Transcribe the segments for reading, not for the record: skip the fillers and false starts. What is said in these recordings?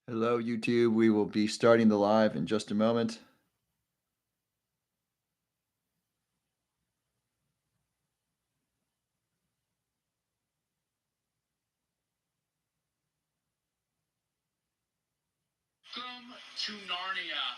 Hello, YouTube. We will be starting the live in just a moment. Welcome to Narnia.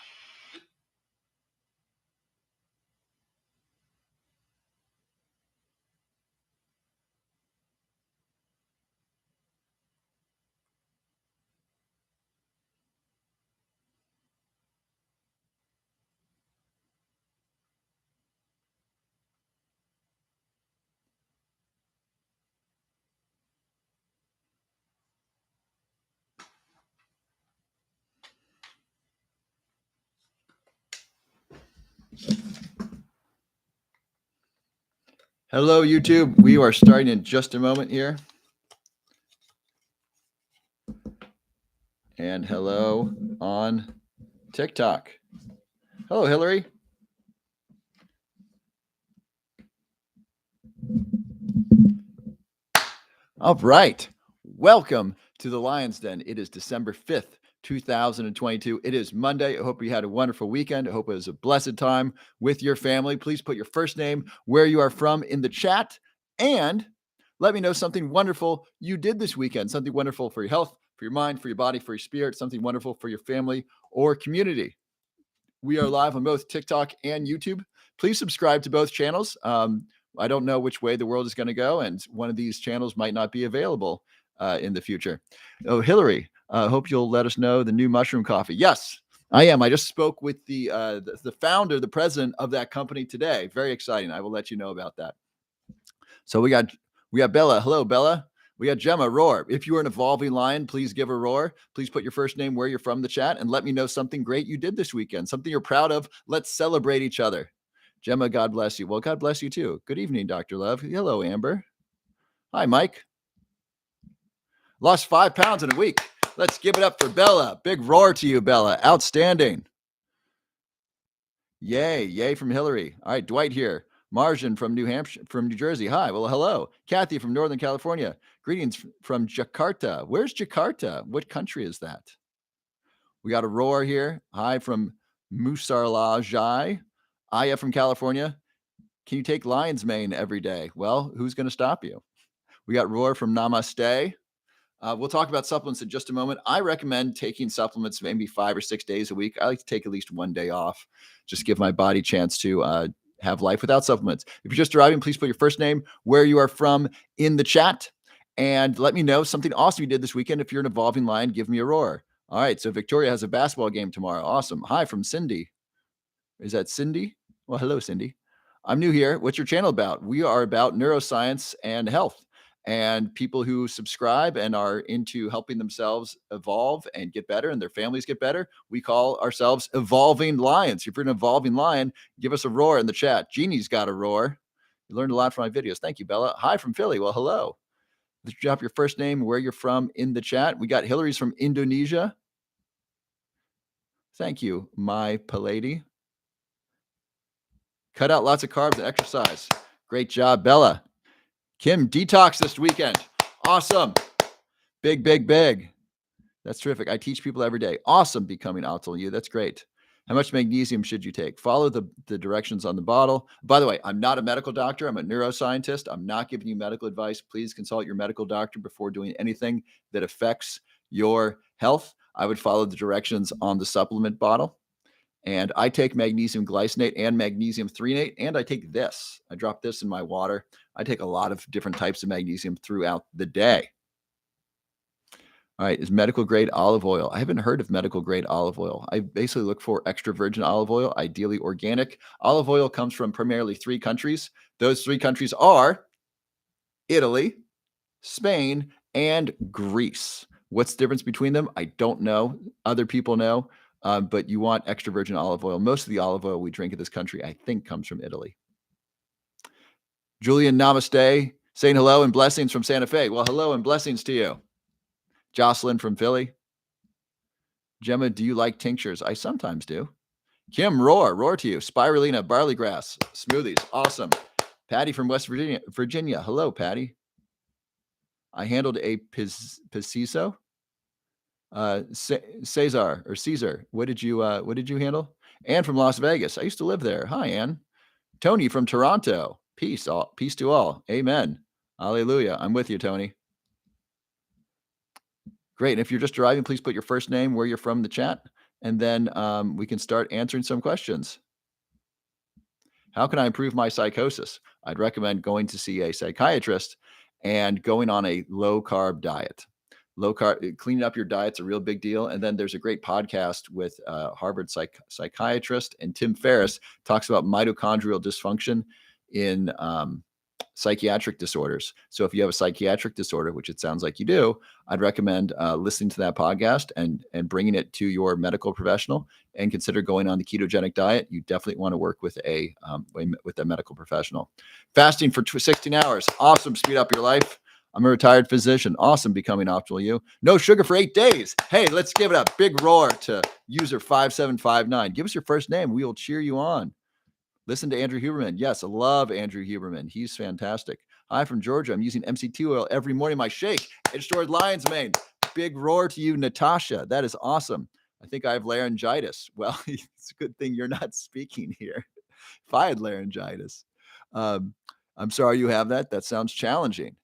Hello, YouTube. We are starting in just a moment here. And hello on TikTok. Hello, Hillary. All right. Welcome to the Lion's Den. It is December 5th, 2022. It is Monday. I hope you had a wonderful weekend. I hope it was a blessed time with your family. Please put your first name, where you are from in the chat, and let me know something wonderful you did this weekend, something wonderful for your health, for your mind, for your body, for your spirit, something wonderful for your family or community. We are live on both TikTok and YouTube. Please subscribe to both channels. I don't know which way the world is going to go, and one of these channels might not be available in the future. Oh, Hillary, hope you'll let us know the new mushroom coffee. Yes, I am. I just spoke with the founder, the president of that company today. Very exciting. I will let you know about that. So we got Bella. Hello, Bella. We got Gemma. Roar. If you are an evolving lion, please give a roar. Please put your first name, where you're from, the chat, and let me know something great you did this weekend, something you're proud of. Let's celebrate each other. Gemma, God bless you. Well, God bless you too. Good evening, Dr. Love. Hello, Amber. Hi, Mike. Lost 5 pounds in a week. Let's give it up for Bella. Big roar to you, Bella. Outstanding. Yay. Yay from Hillary. All right, Dwight here. Marjan from New Jersey. Hi. Well, hello. Kathy from Northern California. Greetings from Jakarta. Where's Jakarta? What country is that? We got a roar here. Hi from Musarlajai. Aya from California. Can you take lion's mane every day? Well, who's going to stop you? We got roar from Namaste. We'll talk about supplements in just a moment. I recommend taking supplements maybe 5 or 6 days a week. I like to take at least one day off, just give my body a chance to have life without supplements. If you're just arriving, please put your first name, where you are from in the chat, and let me know something awesome you did this weekend. If you're an evolving lion, give me a roar. All right, so Victoria has a basketball game tomorrow. Awesome. Hi from Cindy. Is that Cindy? Well, hello, Cindy. I'm new here. What's your channel about? We are about neuroscience and health, and people who subscribe and are into helping themselves evolve and get better and their families get better. We call ourselves evolving lions. If you're an evolving lion, give us a roar in the chat. Jeannie's got a roar. You learned a lot from my videos. Thank you, Bella. Hi from Philly. Well, hello. Let's drop your first name, where you're from in the chat. We got Hillary's from Indonesia. Thank you, my Palady. Cut out lots of carbs and exercise. Great job, Bella. Kim, detox this weekend. Awesome. Big, big, big. That's terrific. I teach people every day. Awesome becoming optimal you. That's great. How much magnesium should you take? Follow the directions on the bottle. By the way, I'm not a medical doctor. I'm a neuroscientist. I'm not giving you medical advice. Please consult your medical doctor before doing anything that affects your health. I would follow the directions on the supplement bottle. And I take magnesium glycinate and magnesium threonate, and I take this. I drop this in my water. I take a lot of different types of magnesium throughout the day. All right, is medical grade olive oil. I haven't heard of medical grade olive oil. I basically look for extra virgin olive oil, ideally organic. Olive oil comes from primarily 3 countries. Those 3 countries are Italy, Spain, and Greece. What's the difference between them? I don't know. Other people know. But you want extra virgin olive oil. Most of the olive oil we drink in this country, I think, comes from Italy. Julian, namaste. Saying hello and blessings from Santa Fe. Well, hello and blessings to you. Jocelyn from Philly. Gemma, do you like tinctures? I sometimes do. Kim, roar to you. Spirulina, barley grass, smoothies. Awesome. Patty from West Virginia. Hello, Patty. I handled a Pisiso. Cesar or Caesar, what did you handle? Ann from Las Vegas. I used to live there. Hi, Ann. Tony from Toronto. Peace to all. Amen. Hallelujah. I'm with you, Tony. Great. And if you're just driving, please put your first name, where you're from in the chat, and then we can start answering some questions. How can I improve my psychosis? I'd recommend going to see a psychiatrist and going on a low carb diet. Low carb, cleaning up your diet's a real big deal. And then there's a great podcast with Harvard psychiatrist, and Tim Ferriss talks about mitochondrial dysfunction in psychiatric disorders. So if you have a psychiatric disorder, which it sounds like you do, I'd recommend listening to that podcast and bringing it to your medical professional, and consider going on the ketogenic diet. You definitely want to work with a medical professional. Fasting for 16 hours. Awesome. Speed up your life. I'm a retired physician. Awesome. Becoming optimal you. No sugar for 8 days. Hey, let's give it a big roar to user 5759. Give us your first name. We will cheer you on. Listen to Andrew Huberman. Yes, I love Andrew Huberman. He's fantastic. Hi from Georgia. I'm using MCT oil every morning in my shake. It's stored lion's mane. Big roar to you, Natasha. That is awesome. I think I have laryngitis. Well, it's a good thing you're not speaking here. If I had laryngitis, I'm sorry you have that. That sounds challenging.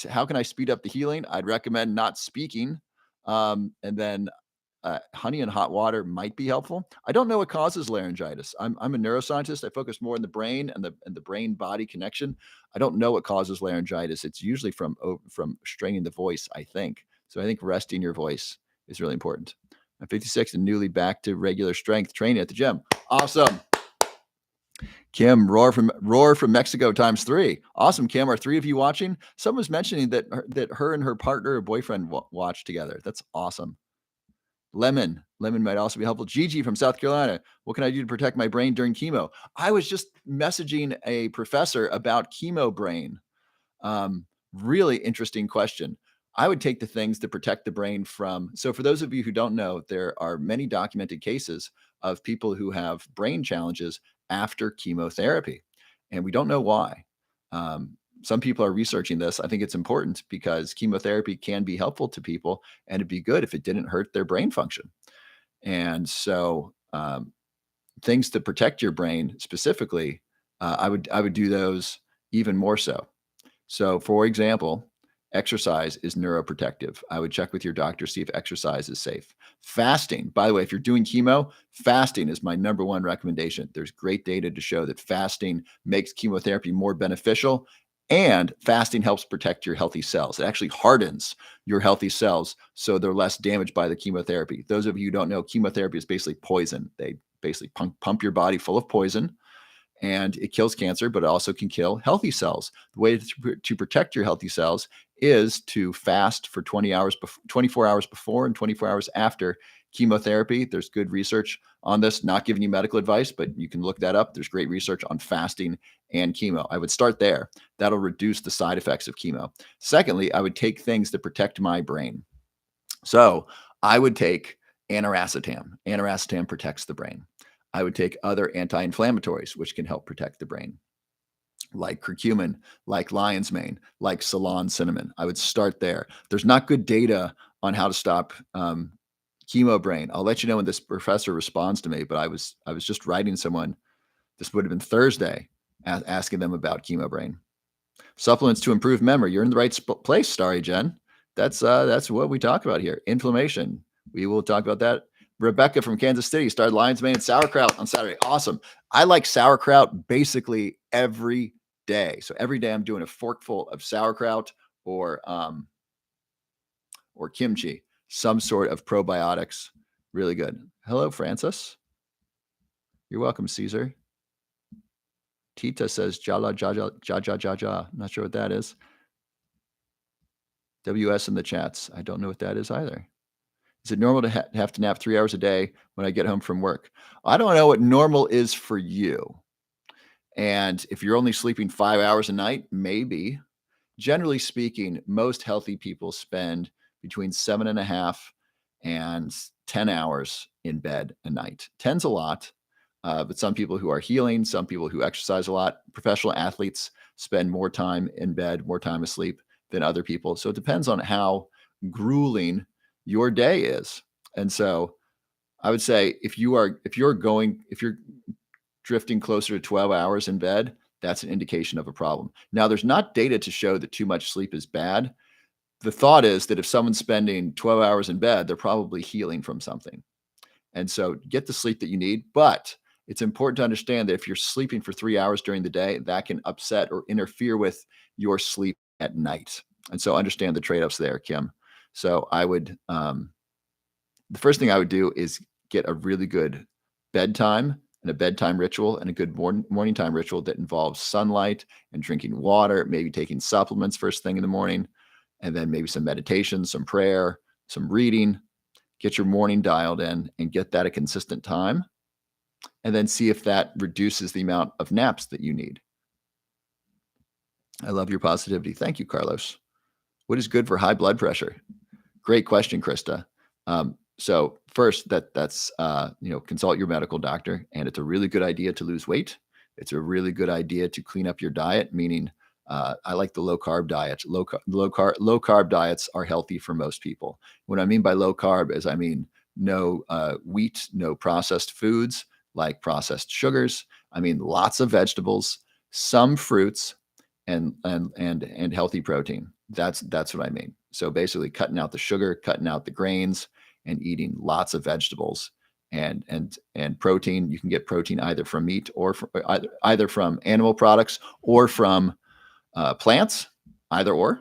How can I speed up the healing? I'd recommend not speaking. And then honey and hot water might be helpful. I don't know what causes laryngitis. I'm a neuroscientist. I focus more on the brain and the brain body connection. I don't know what causes laryngitis. It's usually from straining the voice, I think. So I think resting your voice is really important. I'm 56 and newly back to regular strength training at the gym. Awesome. Kim, roar from Mexico ×3. Awesome, Kim. Are 3 of you watching? Someone was mentioning that her and her partner or boyfriend watch together. That's awesome. Lemon might also be helpful. Gigi from South Carolina. What can I do to protect my brain during chemo? I was just messaging a professor about chemo brain. Really interesting question. I would take the things to protect the brain from. So for those of you who don't know, there are many documented cases of people who have brain challenges after chemotherapy, and we don't know why. Some people are researching this. I think it's important because chemotherapy can be helpful to people, and it'd be good if it didn't hurt their brain function. And so things to protect your brain specifically, I would do those even more so. So for example, exercise is neuroprotective. I would check with your doctor, see if exercise is safe. Fasting, by the way, if you're doing chemo, fasting is my number one recommendation. There's great data to show that fasting makes chemotherapy more beneficial, and fasting helps protect your healthy cells. It actually hardens your healthy cells so they're less damaged by the chemotherapy. Those of you who don't know, chemotherapy is basically poison. They basically pump your body full of poison, and it kills cancer, but it also can kill healthy cells. The way to protect your healthy cells is to fast for 24 hours before and 24 hours after chemotherapy. There's good research on this, not giving you medical advice, but you can look that up. There's great research on fasting and chemo. I would start there. That'll reduce the side effects of chemo. Secondly, I would take things that protect my brain. So I would take aniracetam. Aniracetam protects the brain. I would take other anti-inflammatories, which can help protect the brain, like curcumin, like lion's mane, like Ceylon cinnamon. I would start there. There's not good data on how to stop chemo brain. I'll let you know when this professor responds to me, but I was just writing someone, this would have been Thursday, asking them about chemo brain. Supplements to improve memory. You're in the right place, Starry Jen. That's what we talk about here. Inflammation. We will talk about that. Rebecca from Kansas City started lion's mane and sauerkraut on Saturday. Awesome. I like sauerkraut basically every day. So every day I'm doing a forkful of sauerkraut or kimchi, some sort of probiotics. Really good. Hello, Francis. You're welcome, Caesar. Tita says jala jaja jaja jaja. Not sure what that is. WS in the chats. I don't know what that is either. Is it normal to have to nap 3 hours a day when I get home from work? I don't know what normal is for you. And if you're only sleeping 5 hours a night, maybe. Generally speaking, most healthy people spend between 7.5 and 10 hours in bed a night. 10's a lot, but some people who are healing, some people who exercise a lot, professional athletes spend more time in bed, more time asleep than other people. So it depends on how grueling your day is. And so I would say if you're drifting closer to 12 hours in bed, that's an indication of a problem. Now, there's not data to show that too much sleep is bad. The thought is that if someone's spending 12 hours in bed, they're probably healing from something. And so get the sleep that you need. But it's important to understand that if you're sleeping for 3 hours during the day, that can upset or interfere with your sleep at night. And so understand the trade offs there, Kim. So I would, the first thing I would do is get a really good bedtime and a bedtime ritual and a good morning time ritual that involves sunlight and drinking water, maybe taking supplements first thing in the morning, and then maybe some meditation, some prayer, some reading. Get your morning dialed in and get that a consistent time, and then see if that reduces the amount of naps that you need. I love your positivity. Thank you, Carlos. What is good for high blood pressure? Great question, Krista. So first, that's consult your medical doctor, and it's a really good idea to lose weight. It's a really good idea to clean up your diet, meaning I like the low carb diet. Low carb diets are healthy for most people. What I mean by low carb is I mean no wheat, no processed foods like processed sugars. I mean lots of vegetables, some fruits, and healthy protein. That's what I mean. So basically, cutting out the sugar, cutting out the grains, and eating lots of vegetables and protein. You can get protein either from meat or either from animal products or from plants, either or,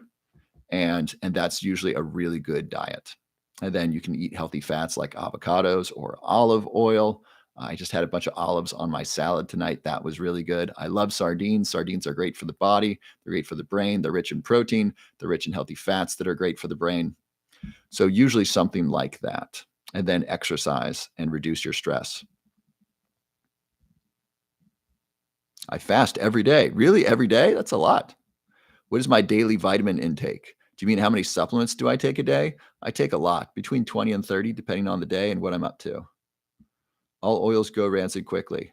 and that's usually a really good diet. And then you can eat healthy fats like avocados or olive oil. I just had a bunch of olives on my salad tonight. That was really good. I love sardines. Sardines are great for the body. They're great for the brain. They're rich in protein. They're rich in healthy fats that are great for the brain. So usually something like that. And then exercise and reduce your stress. I fast every day. Really? Every day? That's a lot. What is my daily vitamin intake? Do you mean how many supplements do I take a day? I take a lot, between 20 and 30, depending on the day and what I'm up to. All oils go rancid quickly.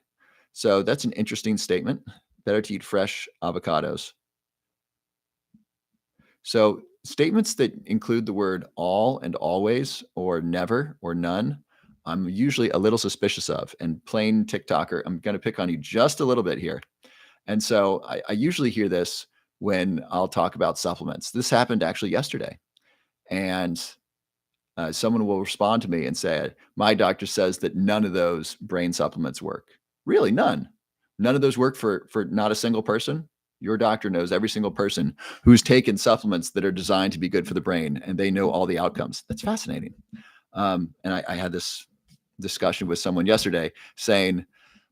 So that's an interesting statement. Better to eat fresh avocados. So statements that include the word all and always or never or none, I'm usually a little suspicious of. And plain TikToker, I'm going to pick on you just a little bit here. And so I usually hear this when I'll talk about supplements. This happened actually yesterday. And someone will respond to me and say, my doctor says that none of those brain supplements work. Really, none. None of those work for not a single person. Your doctor knows every single person who's taken supplements that are designed to be good for the brain, and they know all the outcomes. That's fascinating. And I had this discussion with someone yesterday saying,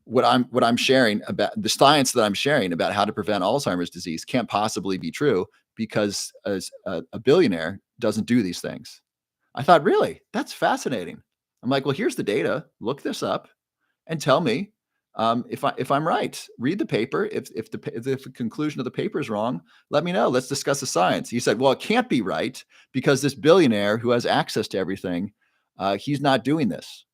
what I'm sharing about the science that I'm sharing about how to prevent Alzheimer's disease can't possibly be true because a billionaire doesn't do these things. I thought, really? That's fascinating. I'm like, well, here's the data. Look this up and tell me if I'm right. Read the paper. If the conclusion of the paper is wrong, let me know. Let's discuss the science. He said, well, it can't be right because this billionaire who has access to everything, he's not doing this.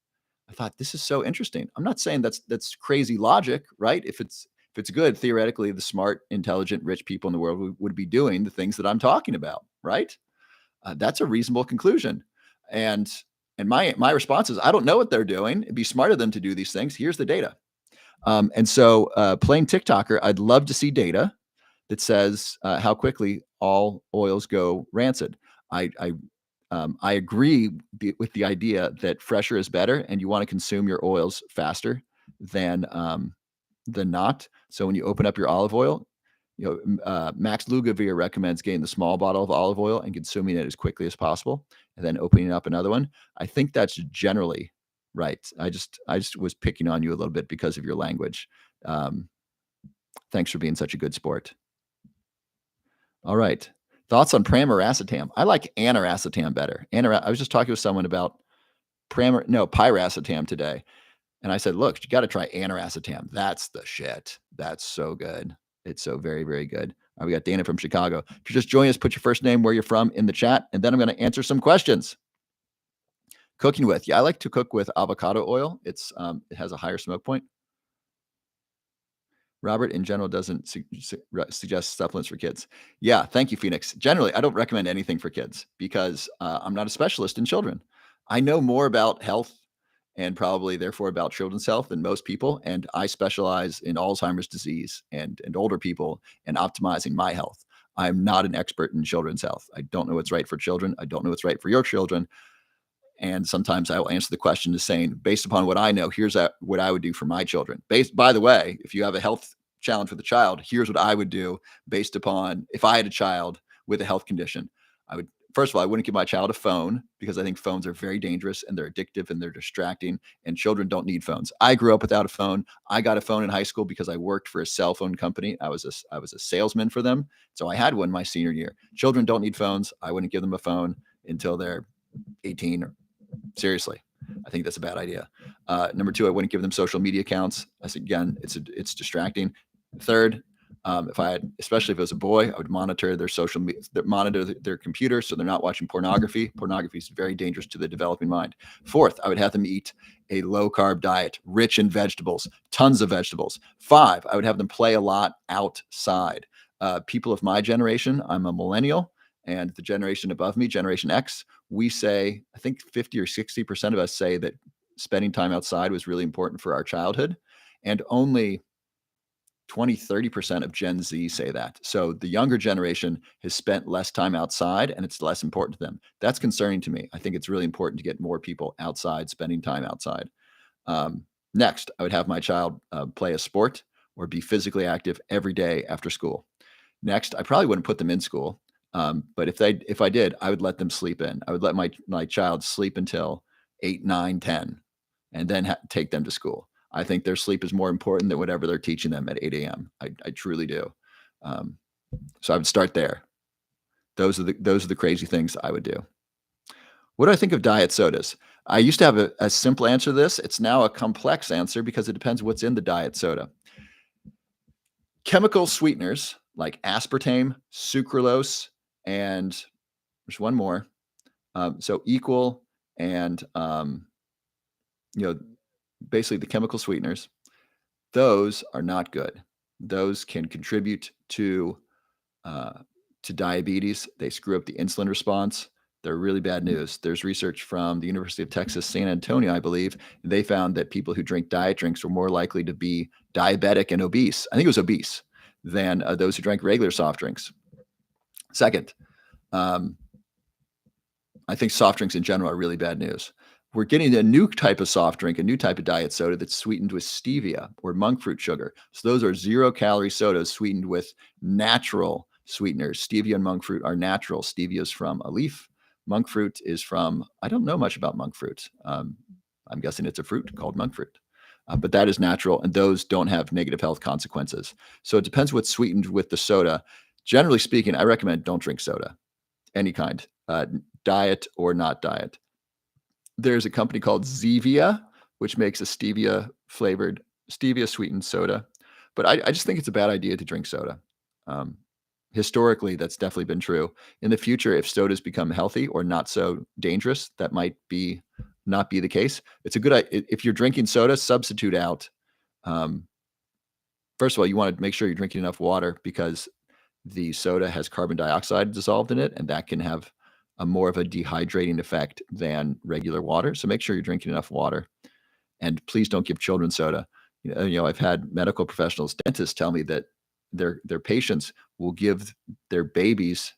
I thought, this is so interesting. I'm not saying that's crazy logic, right? If it's good, theoretically, the smart, intelligent, rich people in the world would be doing the things that I'm talking about, right? That's a reasonable conclusion. And my response is, I don't know what they're doing. It'd be smart of them to do these things. Here's the data. And so plain TikToker, I'd love to see data that says how quickly all oils go rancid. I agree with the idea that fresher is better, and you want to consume your oils faster than not. So when you open up your olive oil, Max Lugavere recommends getting the small bottle of olive oil and consuming it as quickly as possible, and then opening up another one. I think that's generally right. I just was picking on you a little bit because of your language. Thanks for being such a good sport. All right. Thoughts on pramiracetam? I like aniracetam better. I was just talking with someone about piracetam today. And I said, look, you got to try aniracetam. That's the shit. That's so good. It's so very, very good. All right, we got Dana from Chicago. If you're just joining us, put your first name, where you're from in the chat, and then I'm going to answer some questions. Cooking with. Yeah, I like to cook with avocado oil. It has a higher smoke point. Robert in general doesn't suggest supplements for kids. Yeah, thank you, Phoenix. Generally, I don't recommend anything for kids because I'm not a specialist in children. I know more about health and probably therefore about children's health than most people. And I specialize in Alzheimer's disease and older people and optimizing my health. I'm not an expert in children's health. I don't know what's right for children. I don't know what's right for your children. And sometimes I will answer the question to saying, based upon what I know, here's what I would do for my children. By the way, if you have a health challenge with a child, here's what I would do based upon if I had a child with a health condition. First of all, I wouldn't give my child a phone because I think phones are very dangerous and they're addictive and they're distracting, and children don't need phones. I grew up without a phone. I got a phone in high school because I worked for a cell phone company. I was a salesman for them. So I had one my senior year. Children don't need phones. I wouldn't give them a phone until they're 18. Seriously, I think that's a bad idea. Number two, I wouldn't give them social media accounts. I said, again, it's distracting. Third, especially if it was a boy, I would monitor their social media, monitor their computer so they're not watching pornography. Pornography is very dangerous to the developing mind. Fourth, I would have them eat a low carb diet, rich in vegetables, tons of vegetables. Five, I would have them play a lot outside. People of my generation, I'm a millennial, and the generation above me, Generation X, we say, I think 50 or 60% of us say that spending time outside was really important for our childhood. And only 20, 30% of Gen Z say that. So the younger generation has spent less time outside and it's less important to them. That's concerning to me. I think it's really important to get more people outside, spending time outside. Next, I would have my child play a sport or be physically active every day after school. Next, I probably wouldn't put them in school. But if I did, I would let them sleep in. I would let my child sleep until 8, 9, 10, and then take them to school. I think their sleep is more important than whatever they're teaching them at 8 a.m. I truly do. So I would start there. Those are the crazy things I would do. What do I think of diet sodas? I used to have a simple answer to this. It's now a complex answer because it depends what's in the diet soda. Chemical sweeteners like aspartame, sucralose, and there's one more. So equal and basically the chemical sweeteners, those are not good. Those can contribute to diabetes. They screw up the insulin response. They're really bad news. There's research from the University of Texas, San Antonio, I believe. They found that people who drink diet drinks were more likely to be diabetic and obese. I think it was obese than those who drank regular soft drinks. Second, I think soft drinks in general are really bad news. We're getting a new type of soft drink, a new type of diet soda that's sweetened with stevia or monk fruit sugar. So those are 0-calorie sodas sweetened with natural sweeteners. Stevia and monk fruit are natural. Stevia is from a leaf. Monk fruit is from, I don't know much about monk fruit. I'm guessing it's a fruit called monk fruit. But that is natural, and those don't have negative health consequences. So it depends what's sweetened with the soda. Generally speaking, I recommend don't drink soda, any kind, diet or not diet. There's a company called Zevia, which makes a stevia sweetened soda. But I just think it's a bad idea to drink soda. Historically, that's definitely been true. In the future, if sodas become healthy or not so dangerous, that might not be the case. It's a good idea. If you're drinking soda, substitute out. First of all, you want to make sure you're drinking enough water because the soda has carbon dioxide dissolved in it, and that can have more of a dehydrating effect than regular water. So make sure you're drinking enough water, and please don't give children soda. I've had medical professionals, dentists tell me that their patients will give their babies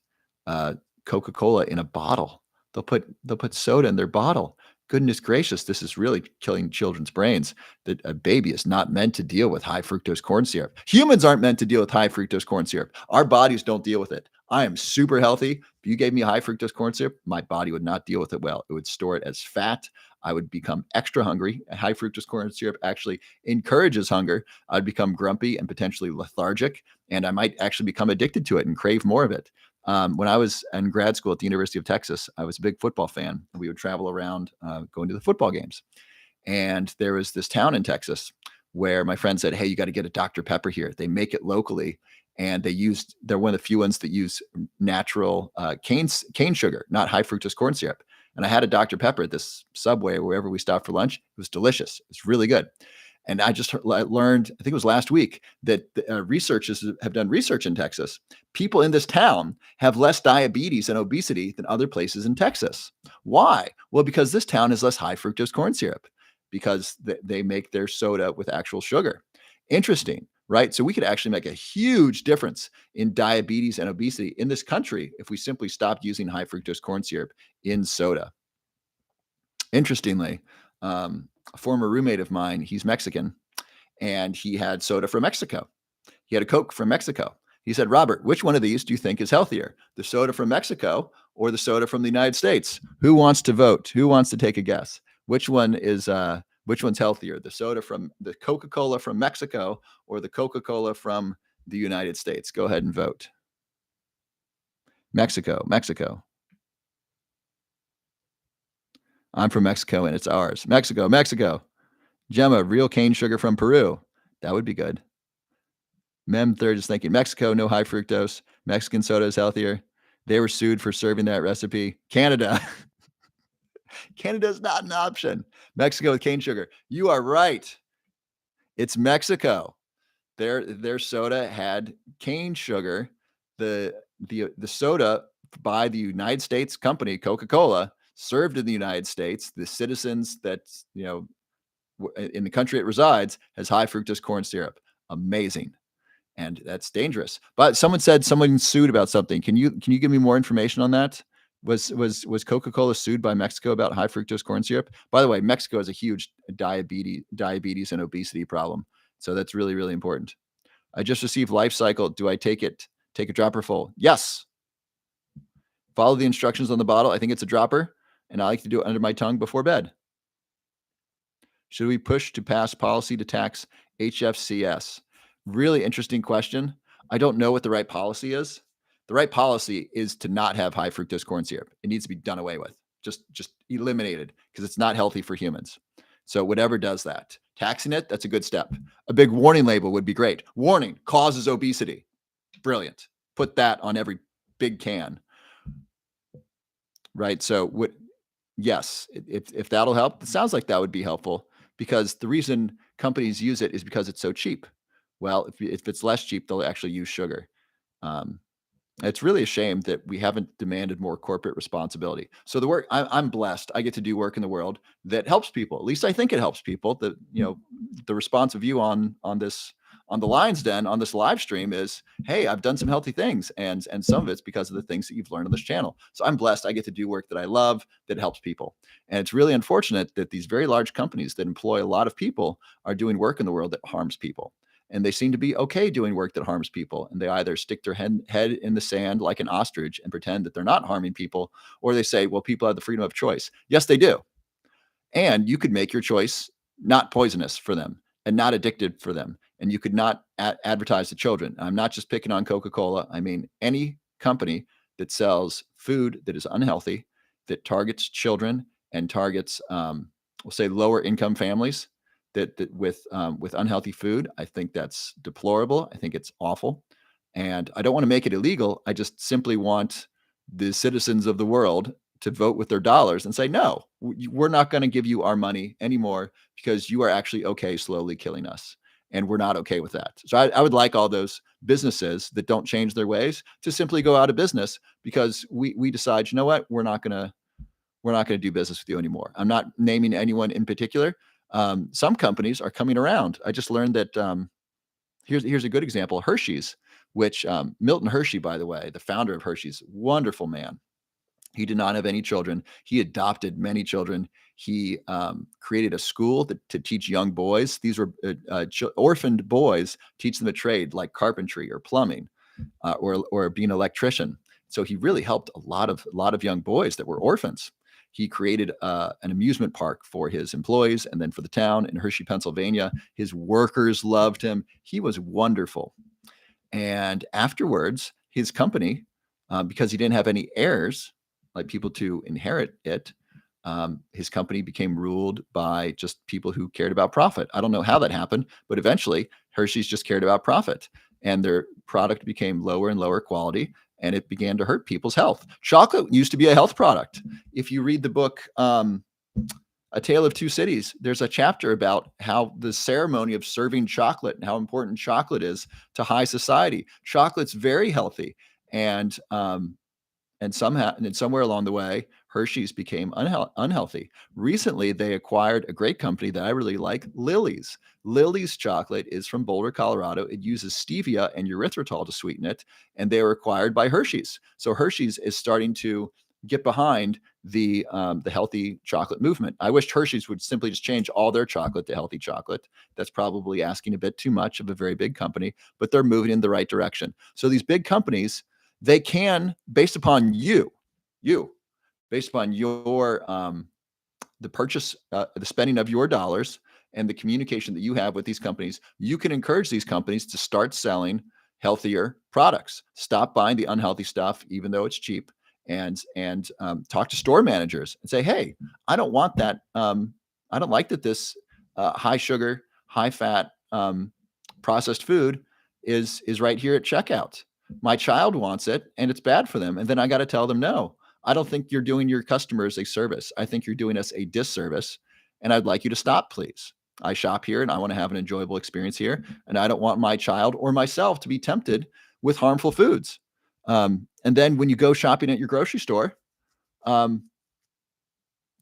Coca-Cola in a bottle. They'll put soda in their bottle. Goodness gracious, this is really killing children's brains. That a baby is not meant to deal with high fructose corn syrup. Humans aren't meant to deal with high fructose corn syrup. Our bodies don't deal with it. I am super healthy. If you gave me high fructose corn syrup, my body would not deal with it well. It would store it as fat. I would become extra hungry. High fructose corn syrup actually encourages hunger. I'd become grumpy and potentially lethargic, and I might actually become addicted to it and crave more of it. When I was in grad school at the University of Texas, I was a big football fan. We would travel around going to the football games. And there was this town in Texas where my friend said, hey, you got to get a Dr. Pepper here. They make it locally. And they're one of the few ones that use natural cane sugar, not high fructose corn syrup. And I had a Dr. Pepper at this Subway, wherever we stopped for lunch. It was delicious. It's really good. And I just learned, I think it was last week, that researchers have done research in Texas. People in this town have less diabetes and obesity than other places in Texas. Why? Well, because this town has less high fructose corn syrup because they make their soda with actual sugar. Interesting, right? So we could actually make a huge difference in diabetes and obesity in this country if we simply stopped using high fructose corn syrup in soda. Interestingly, a former roommate of mine, he's Mexican, and he had soda from Mexico. He had a Coke from Mexico. He said, Robert, which one of these do you think is healthier? The soda from Mexico or the soda from the United States? Who wants to vote? Who wants to take a guess? Which one's healthier? The soda from the Coca-Cola from Mexico or the Coca-Cola from the United States? Go ahead and vote. Mexico. I'm from Mexico and it's ours. Mexico. Gemma, real cane sugar from Peru. That would be good. Mem third is thinking Mexico, no high fructose. Mexican soda is healthier. They were sued for serving that recipe. Canada. Canada is not an option. Mexico with cane sugar. You are right. It's Mexico. Their soda had cane sugar. The soda by the United States company Coca-Cola served in the United States. The citizens that in the country it resides has high fructose corn syrup. Amazing. And that's dangerous. But someone said someone sued about something. Can you give me more information on that? Was Coca-Cola sued by Mexico about high fructose corn syrup? By the way, Mexico has a huge diabetes and obesity problem. So that's really, really important. I just received Life Cycle. Do I take a dropper full? Yes. Follow the instructions on the bottle. I think it's a dropper, and I like to do it under my tongue before bed. Should we push to pass policy to tax HFCS? Really interesting question. I don't know what the right policy is. The right policy is to not have high fructose corn syrup. It needs to be done away with, just eliminated because it's not healthy for humans. So whatever does that, taxing it, that's a good step. A big warning label would be great. Warning, causes obesity. Brilliant. Put that on every big can. Right. So yes, if that'll help, it sounds like that would be helpful because the reason companies use it is because it's so cheap. Well, if it's less cheap, they'll actually use sugar. It's really a shame that we haven't demanded more corporate responsibility. So the work I'm blessed, I get to do work in the world that helps people. At least I think it helps people. The response of you on this on the Lions Den on this live stream is, hey, I've done some healthy things, and some of it's because of the things that you've learned on this channel. So I'm blessed. I get to do work that I love that helps people, and it's really unfortunate that these very large companies that employ a lot of people are doing work in the world that harms people. And they seem to be okay doing work that harms people. And they either stick their head in the sand like an ostrich and pretend that they're not harming people, or they say, well, people have the freedom of choice. Yes, they do. And you could make your choice not poisonous for them and not addicted for them. And you could not advertise to children. I'm not just picking on Coca-Cola. I mean, any company that sells food that is unhealthy, that targets children and targets, we'll say, lower income families, that with unhealthy food, I think that's deplorable. I think it's awful. And I don't want to make it illegal. I just simply want the citizens of the world to vote with their dollars and say, no, we're not going to give you our money anymore because you are actually okay slowly killing us. And we're not okay with that. So I would like all those businesses that don't change their ways to simply go out of business because we decide, you know what, we're not going to do business with you anymore. I'm not naming anyone in particular. Some companies are coming around. I just learned that here's a good example. Hershey's, which Milton Hershey, by the way, the founder of Hershey's, wonderful man. He did not have any children. He adopted many children. He created a school to teach young boys. These were orphaned boys, teach them a trade like carpentry or plumbing or being an electrician. So he really helped a lot of young boys that were orphans. He created an amusement park for his employees and then for the town in Hershey, Pennsylvania. His workers loved him. He was wonderful. And afterwards, his company, because he didn't have any heirs, like people to inherit it, his company became ruled by just people who cared about profit. I don't know how that happened, but eventually Hershey's just cared about profit and their product became lower and lower quality. And it began to hurt people's health. Chocolate used to be a health product. If you read the book, A Tale of Two Cities, there's a chapter about how the ceremony of serving chocolate and how important chocolate is to high society. Chocolate's very healthy, and somehow and then somewhere along the way, Hershey's became unhealthy. Recently, they acquired a great company that I really like, Lily's. Lily's chocolate is from Boulder, Colorado. It uses stevia and erythritol to sweeten it, and they were acquired by Hershey's. So Hershey's is starting to get behind the healthy chocolate movement. I wish Hershey's would simply just change all their chocolate to healthy chocolate. That's probably asking a bit too much of a very big company, but they're moving in the right direction. So these big companies, they can, based upon you, based upon your the purchase, the spending of your dollars and the communication that you have with these companies, you can encourage these companies to start selling healthier products. Stop buying the unhealthy stuff, even though it's cheap, and talk to store managers and say, hey, I don't want that. I don't like that this high sugar, high fat processed food is right here at checkout. My child wants it and it's bad for them. And then I got to tell them, no, I don't think you're doing your customers a service. I think you're doing us a disservice. And I'd like you to stop, please. I shop here and I want to have an enjoyable experience here. And I don't want my child or myself to be tempted with harmful foods. And then when you go shopping at your grocery store, um,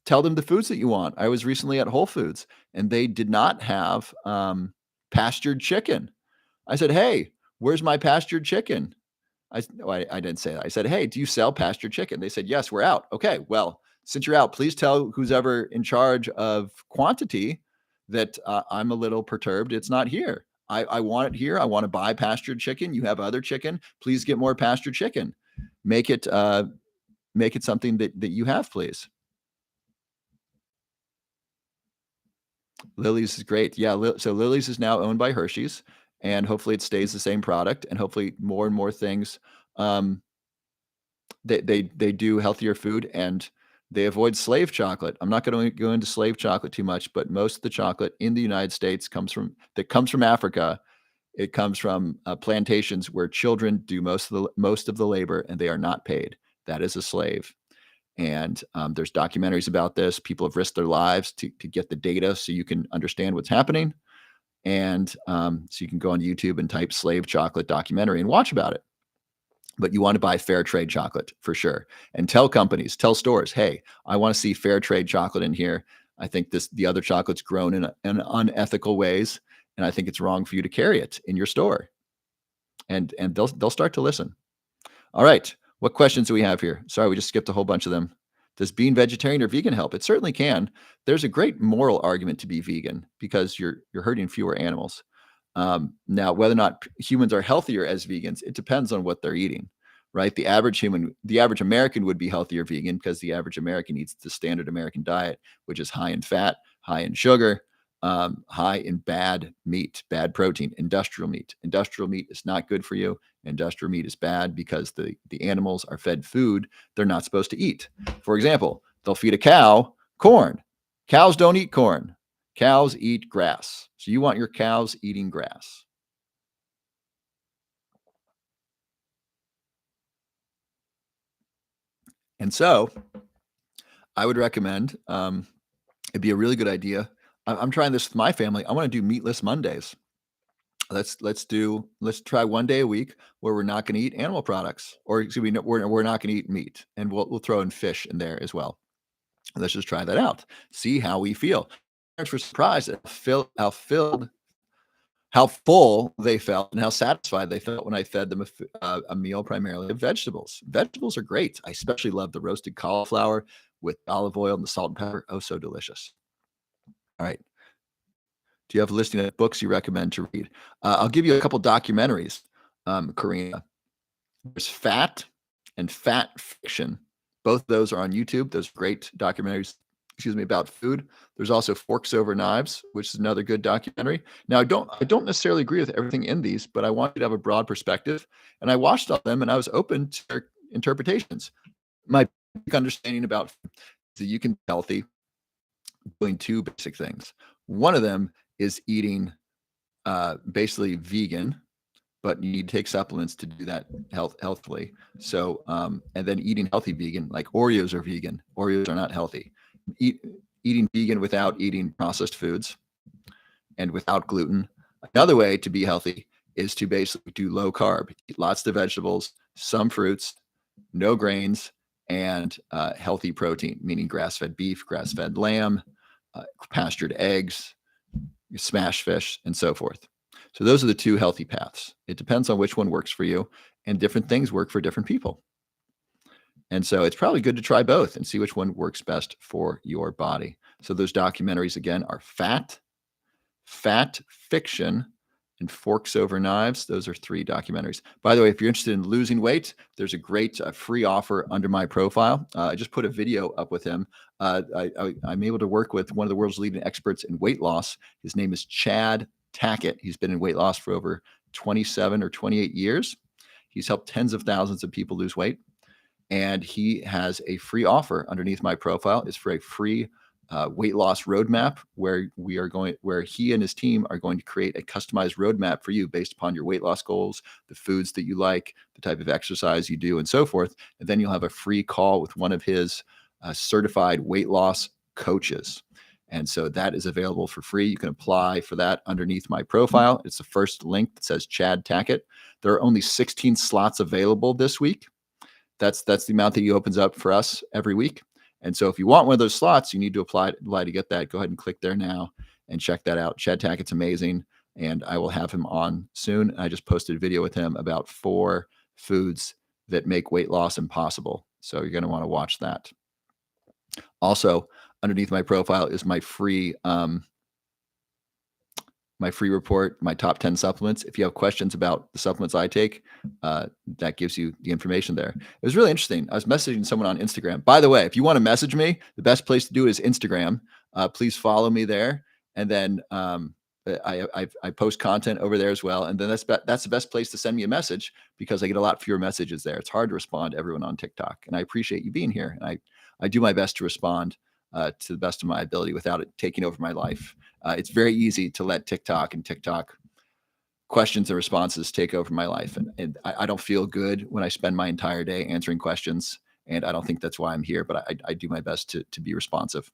tell them the foods that you want. I was recently at Whole Foods and they did not have pastured chicken. I said, hey, where's my pastured chicken? I didn't say that. I said, hey, do you sell pastured chicken? They said, yes, we're out. Okay, well, since you're out, please tell who's ever in charge of quantity that I'm a little perturbed. It's not here. I want it here. I want to buy pastured chicken. You have other chicken. Please get more pastured chicken. Make it something that you have, please. Lily's is great. Yeah, so Lily's is now owned by Hershey's, and hopefully it stays the same product, and hopefully more and more things, um, they do healthier food, and they avoid slave chocolate. I'm not going to go into slave chocolate too much, but most of the chocolate in the United States comes from Africa. It comes from plantations where children do most of the labor, and they are not paid. That is a slave. And there's documentaries about this. People have risked their lives to get the data so you can understand what's happening. And so you can go on YouTube and type slave chocolate documentary and watch about it. But you want to buy fair trade chocolate for sure. And tell companies, tell stores, hey, I want to see fair trade chocolate in here. I think the other chocolate's grown in unethical ways, and I think it's wrong for you to carry it in your store. And they'll start to listen. All right. What questions do we have here? Sorry, we just skipped a whole bunch of them. Does being vegetarian or vegan help? It certainly can. There's a great moral argument to be vegan because you're hurting fewer animals. Now, whether or not humans are healthier as vegans, it depends on what they're eating, right? The average American would be healthier vegan because the average American eats the standard American diet, which is high in fat, high in sugar, high in bad meat, bad protein, industrial meat. Industrial meat is not good for you. Industrial meat is bad because the animals are fed food they're not supposed to eat. For example, they'll feed a cow corn. Cows don't eat corn. Cows eat grass. So you want your cows eating grass. And so I would recommend, it'd be a really good idea. I'm trying this with my family. I want to do meatless Mondays. Let's try one day a week where we're not going to eat animal products, or excuse me, we're not going to eat meat, and we'll throw in fish in there as well. Let's just try that out. See how we feel. Parents were surprised at how full they felt and how satisfied they felt when I fed them a meal primarily of vegetables. Vegetables are great. I especially love the roasted cauliflower with olive oil and the salt and pepper. Oh, so delicious. All right. Do you have a listing of books you recommend to read? I'll give you a couple documentaries, Karina. There's Fat and Fat Fiction. Both of those are on YouTube. Those great documentaries, about food. There's also Forks Over Knives, which is another good documentary. Now, I don't necessarily agree with everything in these, but I want you to have a broad perspective. And I watched all of them, and I was open to their interpretations. My understanding about that you can be healthy doing two basic things. One of them is eating basically vegan, but you need to take supplements to do that healthfully. So, and then eating healthy vegan, like Oreos are vegan. Oreos are not healthy. eating vegan without eating processed foods and without gluten. Another way to be healthy is to basically do low carb, eat lots of vegetables, some fruits, no grains, and healthy protein, meaning grass-fed beef, grass-fed lamb, pastured eggs, smash fish, and so forth. So those are the two healthy paths. It depends on which one works for you, and different things work for different people. And so it's probably good to try both and see which one works best for your body. So those documentaries again are Fat Fiction, and Forks Over Knives. Those are 3 documentaries. By the way, if you're interested in losing weight, there's a great free offer under my profile. I just put a video up with him. I'm able to work with one of the world's leading experts in weight loss. His name is Chad Tackett. He's been in weight loss for over 27 or 28 years. He's helped tens of thousands of people lose weight. And he has a free offer underneath my profile. It's for a free weight loss roadmap where he and his team are going to create a customized roadmap for you based upon your weight loss goals, the foods that you like, the type of exercise you do, and so forth. And then you'll have a free call with one of his certified weight loss coaches. And so that is available for free. You can apply for that underneath my profile. It's the first link that says Chad Tackett. There are only 16 slots available this week. That's the amount that he opens up for us every week. And so if you want one of those slots, you need to apply to get that. Go ahead and click there now and check that out. Chad Tackett's amazing, and I will have him on soon. I just posted a video with him about 4 foods that make weight loss impossible. So you're going to want to watch that. Also, underneath my profile is my free report, my top 10 supplements. If you have questions about the supplements I take, that gives you the information there. It was really interesting. I was messaging someone on Instagram. By the way, if you want to message me, the best place to do it is Instagram. Please follow me there. And then I post content over there as well. And then that's the best place to send me a message because I get a lot fewer messages there. It's hard to respond to everyone on TikTok. And I appreciate you being here. And I do my best to respond to the best of my ability without it taking over my life. It's very easy to let TikTok questions and responses take over my life. And I don't feel good when I spend my entire day answering questions. And I don't think that's why I'm here, but I do my best to be responsive.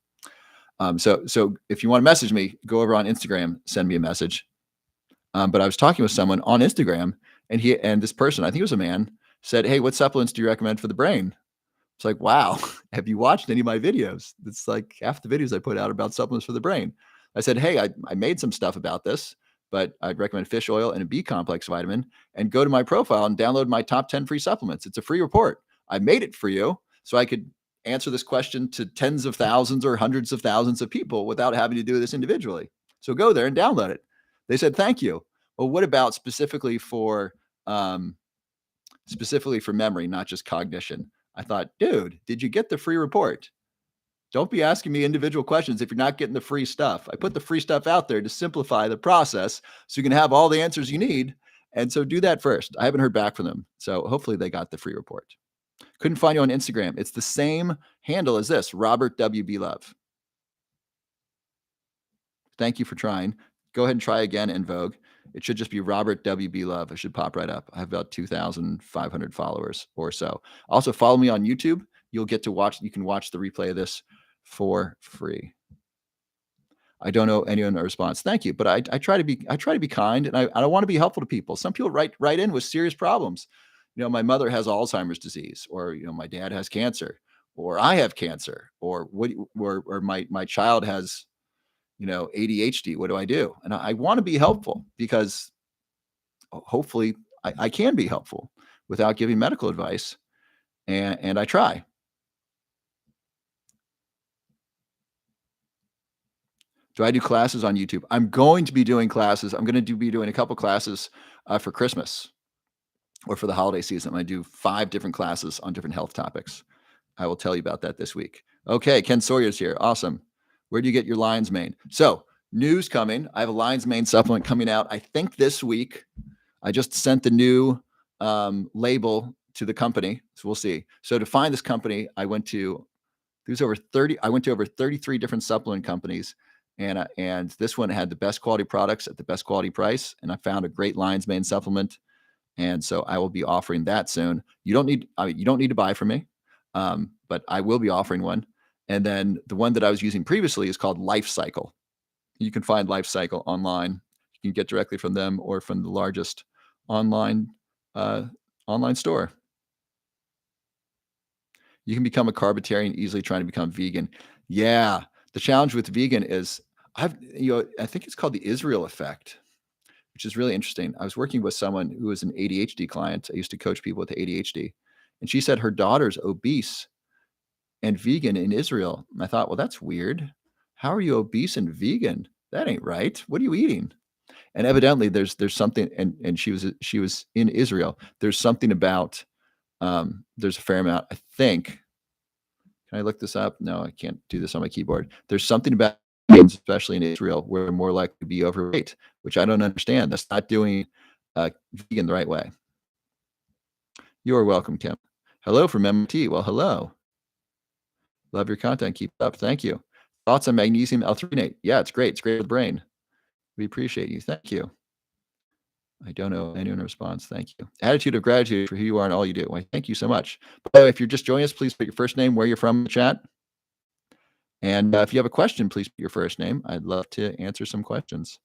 So if you want to message me, go over on Instagram, send me a message. But I was talking with someone on Instagram and this person, I think it was a man, said, "Hey, what supplements do you recommend for the brain?" It's like, wow, have you watched any of my videos? It's like half the videos I put out about supplements for the brain. I said, hey, I made some stuff about this, but I'd recommend fish oil and a B complex vitamin, and go to my profile and download my top 10 free supplements. It's a free report. I made it for you so I could answer this question to tens of thousands or hundreds of thousands of people without having to do this individually. So go there and download it. They said, thank you. Well, what about specifically for memory, not just cognition? I thought, dude, did you get the free report? Don't be asking me individual questions if you're not getting the free stuff. I put the free stuff out there to simplify the process so you can have all the answers you need. And so do that first. I haven't heard back from them. So hopefully they got the free report. Couldn't find you on Instagram. It's the same handle as this, Robert W.B. Love. Thank you for trying. Go ahead and try again in Vogue. It should just be Robert W.B. Love. It should pop right up. I have about 2,500 followers or so. Also, follow me on YouTube. You can watch the replay of this for free. I don't know anyone a response. Thank you. But I try to be kind, and I want to be helpful to people. Some people write in with serious problems. My mother has Alzheimer's disease, or my dad has cancer, or I have cancer, or my child has ADHD. What do I do? And I want to be helpful because hopefully I can be helpful without giving medical advice. And I try. Do I do classes on YouTube? I'm going to be doing classes. I'm going to be doing a couple classes for Christmas or for the holiday season. I'm going to do 5 different classes on different health topics. I will tell you about that this week. Okay, Ken Sawyer's here. Awesome. Where do you get your lion's mane? So news coming. I have a lion's mane supplement coming out, I think this week. I just sent the new label to the company. So we'll see. So to find this company, I went to over 33 different supplement companies. And this one had the best quality products at the best quality price. And I found a great lion's mane supplement. And so I will be offering that soon. You don't need to buy from me, but I will be offering one. And then the one that I was using previously is called Life Cycle. You can find Life Cycle online. You can get directly from them or from the largest online uh, online store. You can become a carbitarian easily trying to become vegan. Yeah, the challenge with vegan is I think it's called the Israel effect, which is really interesting. I was working with someone who was an ADHD client. I used to coach people with ADHD, and she said her daughter's obese and vegan in Israel. And I thought, well, that's weird. How are you obese and vegan? That ain't right. What are you eating? And evidently, there's something. And she was in Israel. There's something about there's a fair amount. I think. Can I look this up? No, I can't do this on my keyboard. There's something about vegans, especially in Israel, where they're more likely to be overweight, which I don't understand. That's not doing vegan the right way. You're welcome, Kim. Hello from MIT. Well, hello. Love your content. Keep it up. Thank you. Thoughts on magnesium L-threonate? Yeah, it's great. It's great for the brain. We appreciate you. Thank you. I don't know anyone responds. Thank you. Attitude of gratitude for who you are and all you do. Why, thank you so much. By the way, if you're just joining us, please put your first name, where you're from in the chat. And if you have a question, please put your first name. I'd love to answer some questions.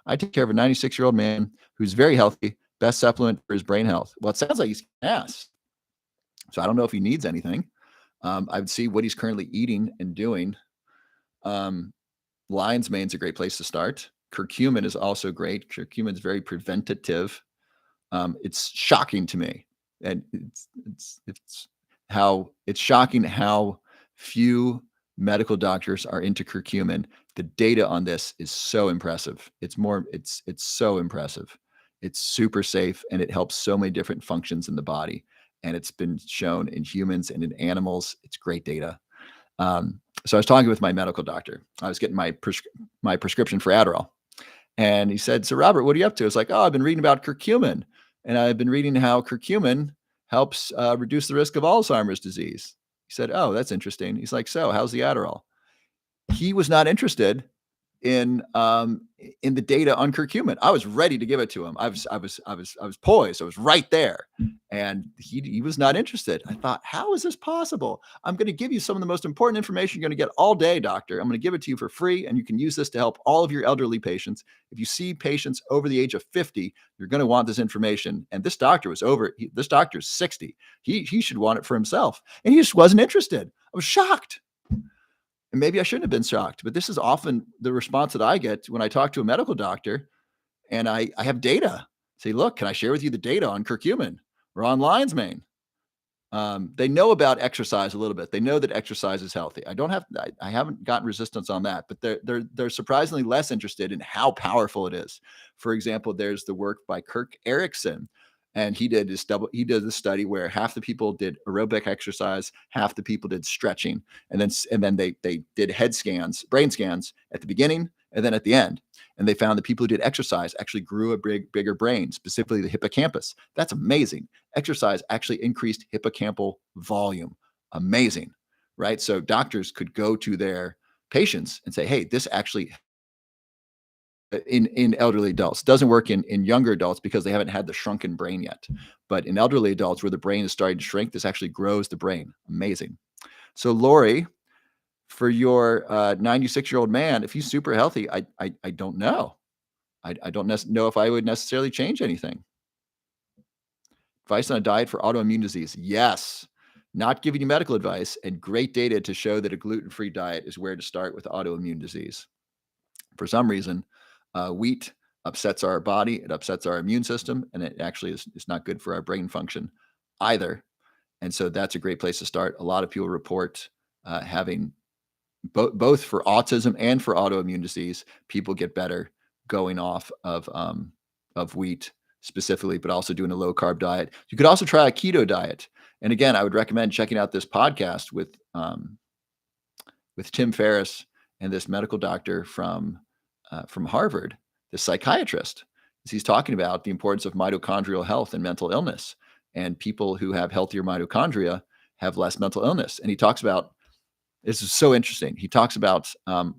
I take care of a 96-year-old man who's very healthy, best supplement for his brain health. Well, it sounds like he's ass. So I don't know if he needs anything. I would see what he's currently eating and doing. Lion's mane's a great place to start. Curcumin is also great. Curcumin is very preventative. It's shocking to me, and it's shocking how few medical doctors are into curcumin. The data on this is so impressive. It's so impressive. It's super safe, and it helps so many different functions in the body. And it's been shown in humans and in animals. It's great data. So I was talking with my medical doctor. I was getting my prescription for Adderall. And he said, "So Robert, what are you up to?" I was like, "Oh, I've been reading about curcumin. And I've been reading how curcumin helps reduce the risk of Alzheimer's disease." He said, "Oh, that's interesting." He's like, "So how's the Adderall?" He was not interested in the data on curcumin. I was ready to give it to him. I was poised. I was right there, and he was not interested. I thought, how is this possible? I'm going to give you some of the most important information you're going to get all day, doctor. I'm going to give it to you for free, and you can use this to help all of your elderly patients. If you see patients over the age of 50, you're going to want this information. And this doctor was this doctor's 60. He should want it for himself, and he just wasn't interested. I was shocked. And maybe I shouldn't have been shocked, but this is often the response that I get when I talk to a medical doctor and I have data. Say, look, can I share with you the data on curcumin or on lion's mane? They know about exercise a little bit. They know that exercise is healthy. I haven't gotten resistance on that, but they're surprisingly less interested in how powerful it is. For example, there's the work by Kirk Erickson, and he did the study where half the people did aerobic exercise, half the people did stretching, and then they did brain scans at the beginning and then at the end. And they found that people who did exercise actually grew a bigger brain, specifically the hippocampus. That's amazing. Exercise actually increased hippocampal volume. Amazing, right? So doctors could go to their patients and say, hey, this actually in elderly adults doesn't work in younger adults because they haven't had the shrunken brain yet. But in elderly adults where the brain is starting to shrink, this actually grows the brain. Amazing. So Lori, for your 96-year-old man, if he's super healthy, I don't know. I don't know if I would necessarily change anything. Advice on a diet for autoimmune disease. Yes. Not giving you medical advice, and great data to show that a gluten-free diet is where to start with autoimmune disease. For some reason, wheat upsets our body, it upsets our immune system, and it actually is not good for our brain function either. And so that's a great place to start. A lot of people report having both for autism and for autoimmune disease, people get better going off of wheat specifically, but also doing a low carb diet. You could also try a keto diet. And again, I would recommend checking out this podcast with Tim Ferriss and this medical doctor from Harvard, this psychiatrist. He's talking about the importance of mitochondrial health and mental illness. And people who have healthier mitochondria have less mental illness. And he talks about, this is so interesting. He talks about a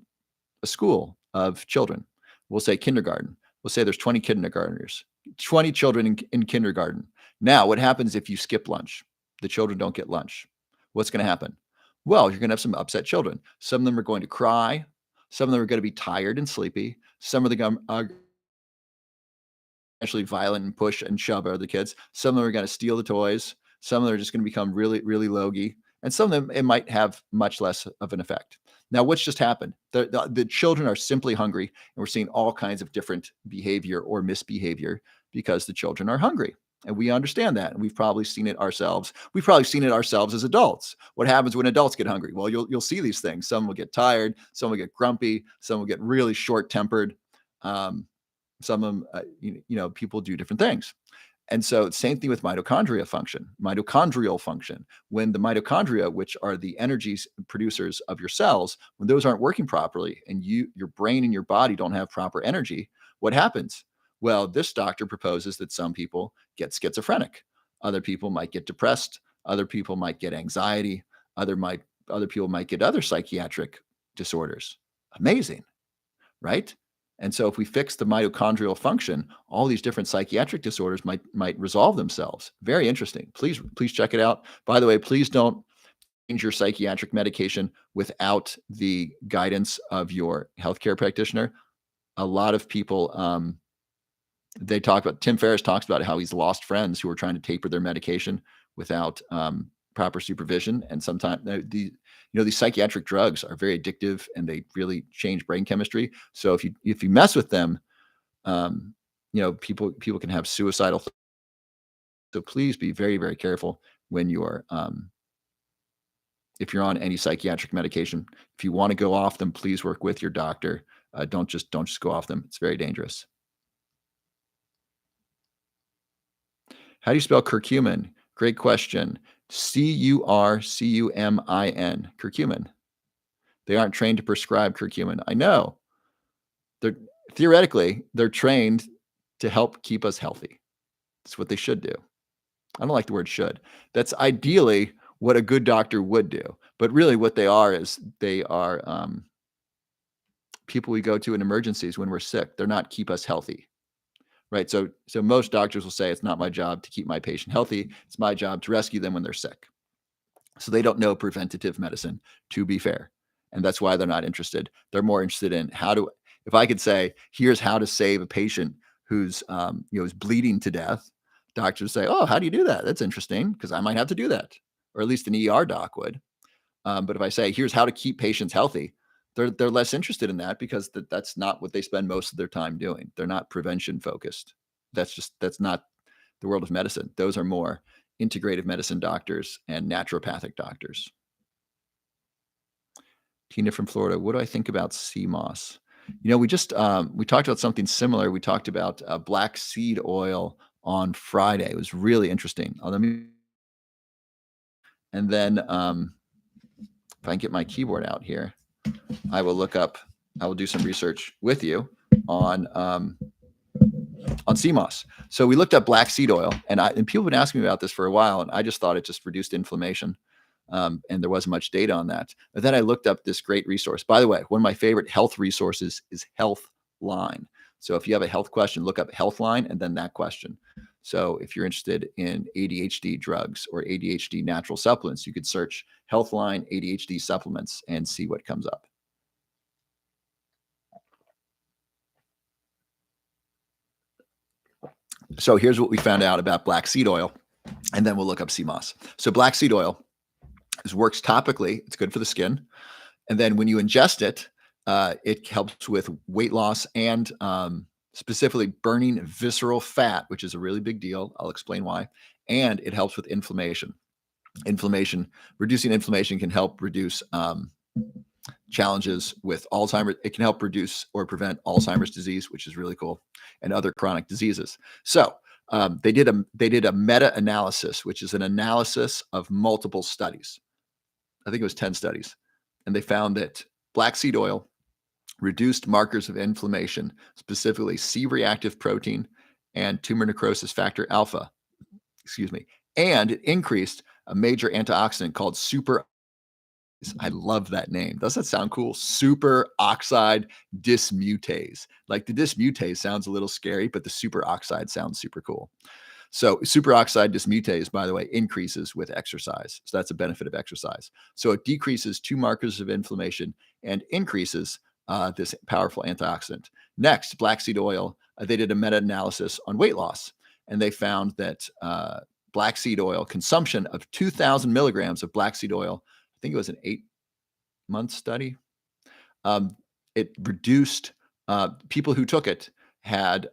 school of children. We'll say kindergarten. We'll say there's 20 kindergartners, 20 children in kindergarten. Now, what happens if you skip lunch? The children don't get lunch. What's going to happen? Well, you're going to have some upset children. Some of them are going to cry. Some of them are going to be tired and sleepy. Some of them are actually violent and push and shove other kids. Some of them are going to steal the toys. Some of them are just going to become really, really logy. And some of them, it might have much less of an effect. Now, what's just happened? The children are simply hungry, and we're seeing all kinds of different behavior or misbehavior because the children are hungry. And we understand that. And we've probably seen it ourselves. We've probably seen it ourselves as adults. What happens when adults get hungry? Well, you'll see these things. Some will get tired, some will get grumpy, some will get really short-tempered. Um, some of them, people do different things. And so, same thing with mitochondrial function. When the mitochondria, which are the energy producers of your cells, when those aren't working properly and your brain and your body don't have proper energy, what happens? Well, this doctor proposes that some people get schizophrenic, other people might get depressed, other people might get anxiety, other people might get other psychiatric disorders. Amazing, right? And so if we fix the mitochondrial function, all these different psychiatric disorders might resolve themselves. Very interesting. Please check it out. By the way, please don't change your psychiatric medication without the guidance of your healthcare practitioner. A lot of people Tim Ferriss talks about how he's lost friends who are trying to taper their medication without proper supervision. And sometimes these psychiatric drugs are very addictive and they really change brain chemistry. So if you mess with them, people can have suicidal. So please be very, very careful when you're if you're on any psychiatric medication. If you want to go off them, please work with your doctor. Don't just go off them. It's very dangerous. How do you spell curcumin? Great question. Curcumin. Curcumin. They aren't trained to prescribe curcumin. I know. They're trained to help keep us healthy. That's what they should do. I don't like the word should. That's ideally what a good doctor would do. But really what they are is they are people we go to in emergencies when we're sick. They're not keep us healthy. Right. So most doctors will say it's not my job to keep my patient healthy. It's my job to rescue them when they're sick. So they don't know preventative medicine, to be fair. And that's why they're not interested. They're more interested in if I could say, here's how to save a patient who's is bleeding to death, doctors say, oh, how do you do that? That's interesting because I might have to do that. Or at least an ER doc would. But if I say, here's how to keep patients healthy, they're less interested in that because that's not what they spend most of their time doing. They're not prevention focused. That's not the world of medicine. Those are more integrative medicine doctors and naturopathic doctors. Tina from Florida, what do I think about sea moss? We talked about something similar. We talked about black seed oil on Friday. It was really interesting. And then if I can get my keyboard out here, I will do some research with you on sea moss. So we looked up black seed oil, and people have been asking me about this for a while, and I just thought it just reduced inflammation, and there wasn't much data on that. But then I looked up this great resource. By the way, one of my favorite health resources is Healthline. So if you have a health question, look up Healthline and then that question. So if you're interested in ADHD drugs or ADHD natural supplements, you could search Healthline ADHD supplements and see what comes up. So here's what we found out about black seed oil, and then we'll look up sea moss. So black seed oil works topically. It's good for the skin. And then when you ingest it, it helps with weight loss and specifically burning visceral fat, which is a really big deal. I'll explain why. And it helps with inflammation. Reducing inflammation can help reduce challenges with Alzheimer's. It can help reduce or prevent Alzheimer's disease, which is really cool, and other chronic diseases. So they did a meta-analysis, which is an analysis of multiple studies. I think it was 10 studies. And they found that black seed oil reduced markers of inflammation, specifically C-reactive protein and tumor necrosis factor alpha. And it increased a major antioxidant called super. I love that name. Does that sound cool? Superoxide dismutase. Like the dismutase sounds a little scary, but the superoxide sounds super cool. So superoxide dismutase, by the way, increases with exercise. So that's a benefit of exercise. So it decreases two markers of inflammation and increases this powerful antioxidant. Next, black seed oil. They did a meta-analysis on weight loss, and they found that black seed oil consumption of 2,000 milligrams of black seed oil, I think it was an 8-month study, it reduced people who took it had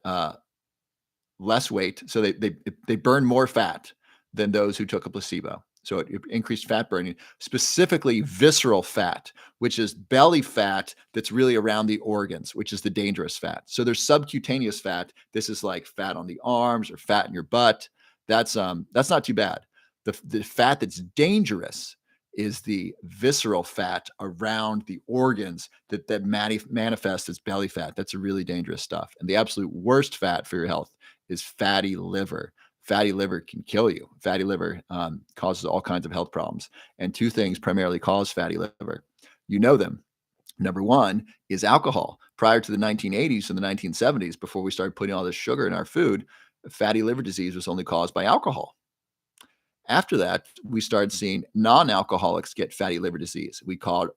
less weight, so they burn more fat than those who took a placebo. So it increased fat burning, specifically visceral fat, which is belly fat that's really around the organs, which is the dangerous fat. So there's subcutaneous fat. This is like fat on the arms or fat in your butt. That's not too bad. The fat that's dangerous is the visceral fat around the organs that manifests as belly fat. That's really dangerous stuff. And the absolute worst fat for your health is fatty liver. Fatty liver can kill you. Fatty liver causes all kinds of health problems. And two things primarily cause fatty liver. You know them. Number one is alcohol. Prior to the 1980s and the 1970s, before we started putting all this sugar in our food, fatty liver disease was only caused by alcohol. After that, we started seeing non-alcoholics get fatty liver disease. We call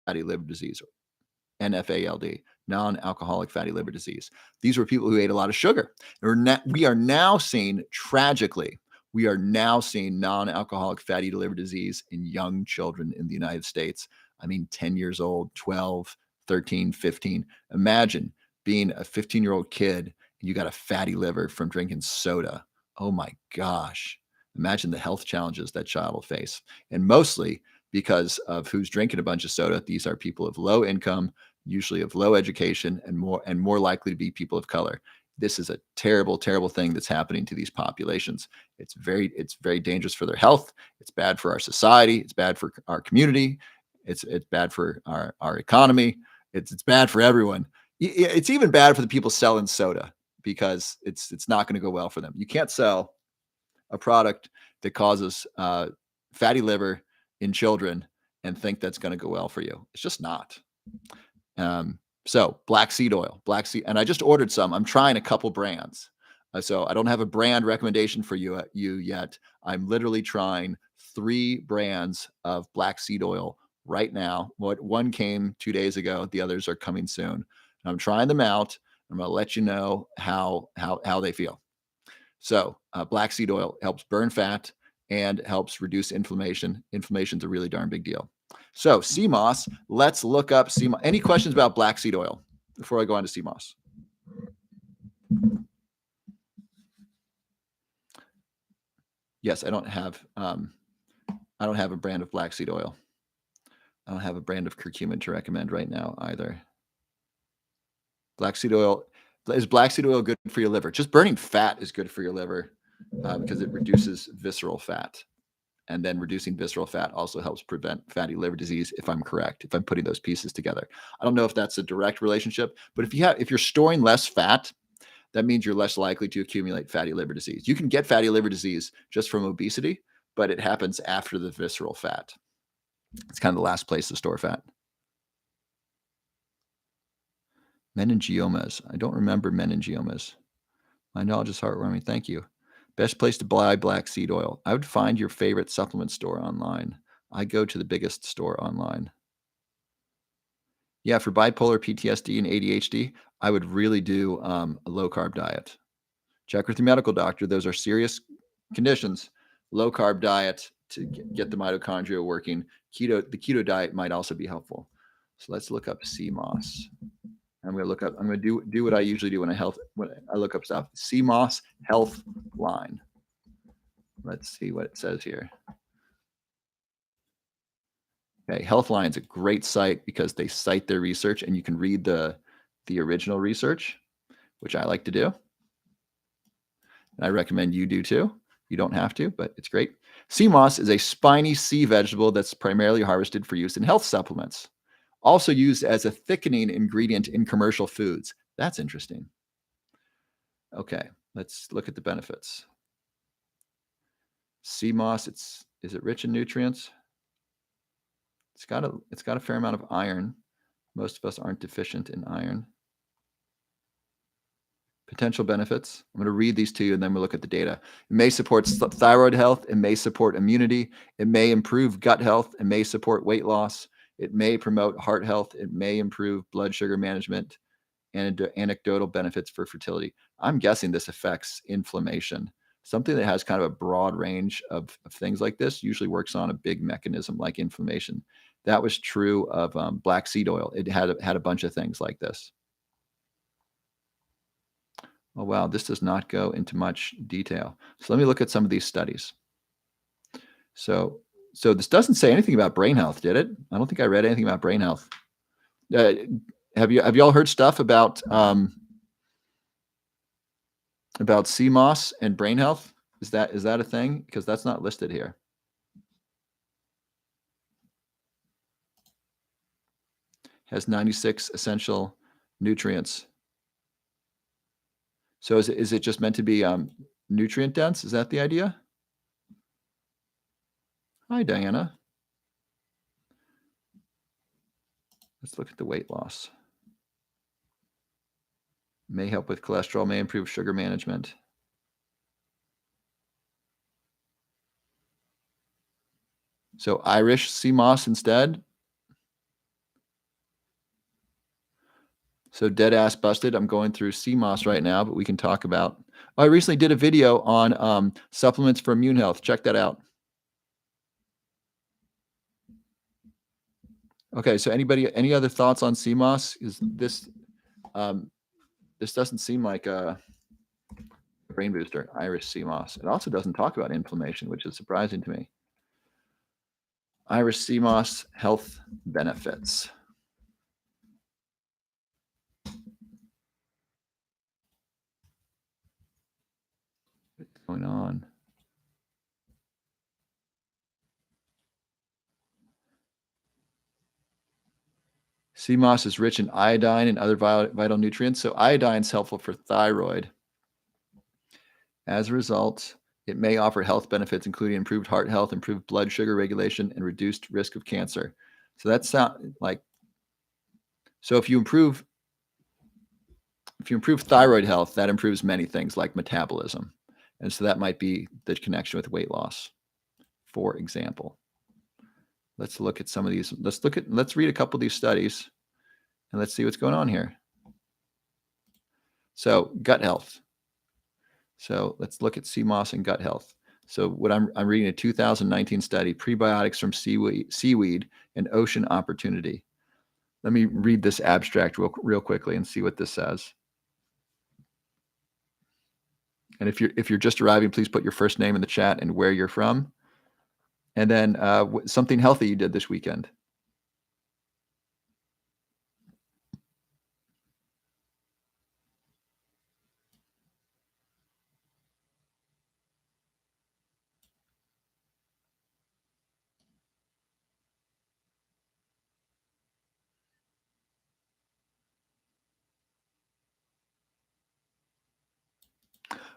fatty liver disease, NFALD, non-alcoholic fatty liver disease. These were people who ate a lot of sugar. We are now seeing, tragically, non-alcoholic fatty liver disease in young children in the United States. I mean, 10 years old, 12, 13, 15. Imagine being a 15-year-old kid and you got a fatty liver from drinking soda. Oh my gosh. Imagine the health challenges that child will face. And mostly because of who's drinking a bunch of soda. These are people of low income, usually of low education, and more likely to be people of color. This is a terrible, terrible thing that's happening to these populations. It's very dangerous for their health. It's bad for our society. It's bad for our community. It's bad for our economy. It's bad for everyone. It's even bad for the people selling soda because it's not going to go well for them. You can't sell a product that causes fatty liver in children and think that's going to go well for you. It's just not. So black seed oil, and I just ordered some. I'm trying a couple brands. So I don't have a brand recommendation for you yet. I'm literally trying 3 brands of black seed oil right now. One came 2 days ago. The others are coming soon. And I'm trying them out. I'm going to let you know how they feel. So black seed oil helps burn fat and helps reduce inflammation. Inflammation's a really darn big deal. So CMOS, let's look up CMOS. Any questions about black seed oil before I go on to CMOS? Yes, I don't have a brand of black seed oil. I don't have a brand of curcumin to recommend right now either. Black seed oil. Is black seed oil good for your liver? Just burning fat is good for your liver because it reduces visceral fat. And then reducing visceral fat also helps prevent fatty liver disease, if I'm correct, if I'm putting those pieces together. I don't know if that's a direct relationship, but if you're storing less fat, that means you're less likely to accumulate fatty liver disease. You can get fatty liver disease just from obesity, but it happens after the visceral fat. It's kind of the last place to store fat. Meningiomas. I don't remember meningiomas. My knowledge is heartwarming. Thank you. Best place to buy black seed oil. I would find your favorite supplement store online. I go to the biggest store online. Yeah, for bipolar, PTSD, and ADHD, I would really do a low-carb diet. Check with your medical doctor. Those are serious conditions. Low-carb diet to get the mitochondria working. The keto diet might also be helpful. So let's look up CMOS. I'm going to do what I usually do when I look up stuff. CMOS Health Line. Let's see what it says here. Okay, Healthline's a great site because they cite their research and you can read the original research, which I like to do. And I recommend you do too. You don't have to, but it's great. Sea moss is a spiny sea vegetable that's primarily harvested for use in health supplements. Also used as a thickening ingredient in commercial foods. That's interesting. Okay, let's look at the benefits. Sea moss, is it rich in nutrients? It's got a fair amount of iron. Most of us aren't deficient in iron. Potential benefits. I'm going to read these to you and then we'll look at the data. It may support thyroid health. It may support immunity. It may improve gut health. It may support weight loss. It may promote heart health. It may improve blood sugar management and anecdotal benefits for fertility. I'm guessing this affects inflammation. Something that has kind of a broad range of things like this usually works on a big mechanism like inflammation. That was true of black seed oil. It had a bunch of things like this. Oh, wow, this does not go into much detail. So let me look at some of these studies. So this doesn't say anything about brain health, did it? I don't think I read anything about brain health. Have you all heard stuff about CMOS and brain health? Is that a thing? Because that's not listed here. Has 96 essential nutrients. So is it just meant to be nutrient dense? Is that the idea? Hi, Diana. Let's look at the weight loss. May help with cholesterol, may improve sugar management. So Irish CMOS instead. So dead ass busted. I'm going through CMOS right now, but we can talk about. I recently did a video on supplements for immune health. Check that out. Okay, so any other thoughts on CMOS? Is this this doesn't seem like a brain booster, Irish CMOS. It also doesn't talk about inflammation, which is surprising to me. Irish CMOS health benefits. What's going on? CMOS is rich in iodine and other vital nutrients. So iodine is helpful for thyroid. As a result, it may offer health benefits, including improved heart health, improved blood sugar regulation, and reduced risk of cancer. So that sounds like, so if you improve thyroid health, that improves many things like metabolism. And so that might be the connection with weight loss, for example. Let's look at some of these. Let's read a couple of these studies and let's see what's going on here. So gut health. So let's look at CMOS and gut health. So what I'm reading a 2019 study, prebiotics from seaweed and ocean opportunity. Let me read this abstract real quickly and see what this says. And if you're just arriving, please put your first name in the chat and where you're from. And then something healthy you did this weekend.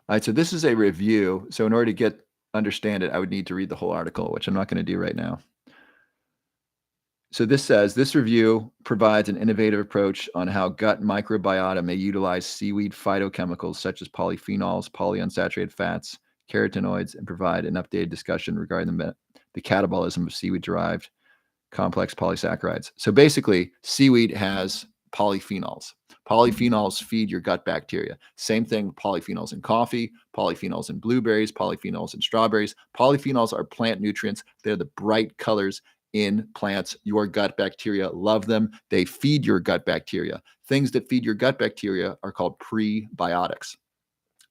All right, so this is a review. So in order to understand it, I would need to read the whole article, which I'm not going to do right now. So this says, this review provides an innovative approach on how gut microbiota may utilize seaweed phytochemicals such as polyphenols, polyunsaturated fats, carotenoids, and provide an updated discussion regarding the catabolism of seaweed-derived complex polysaccharides. So basically, seaweed has polyphenols. Polyphenols feed your gut bacteria. Same thing with polyphenols in coffee, polyphenols in blueberries, polyphenols in strawberries. Polyphenols are plant nutrients. They're the bright colors in plants. Your gut bacteria love them. They feed your gut bacteria. Things that feed your gut bacteria are called prebiotics.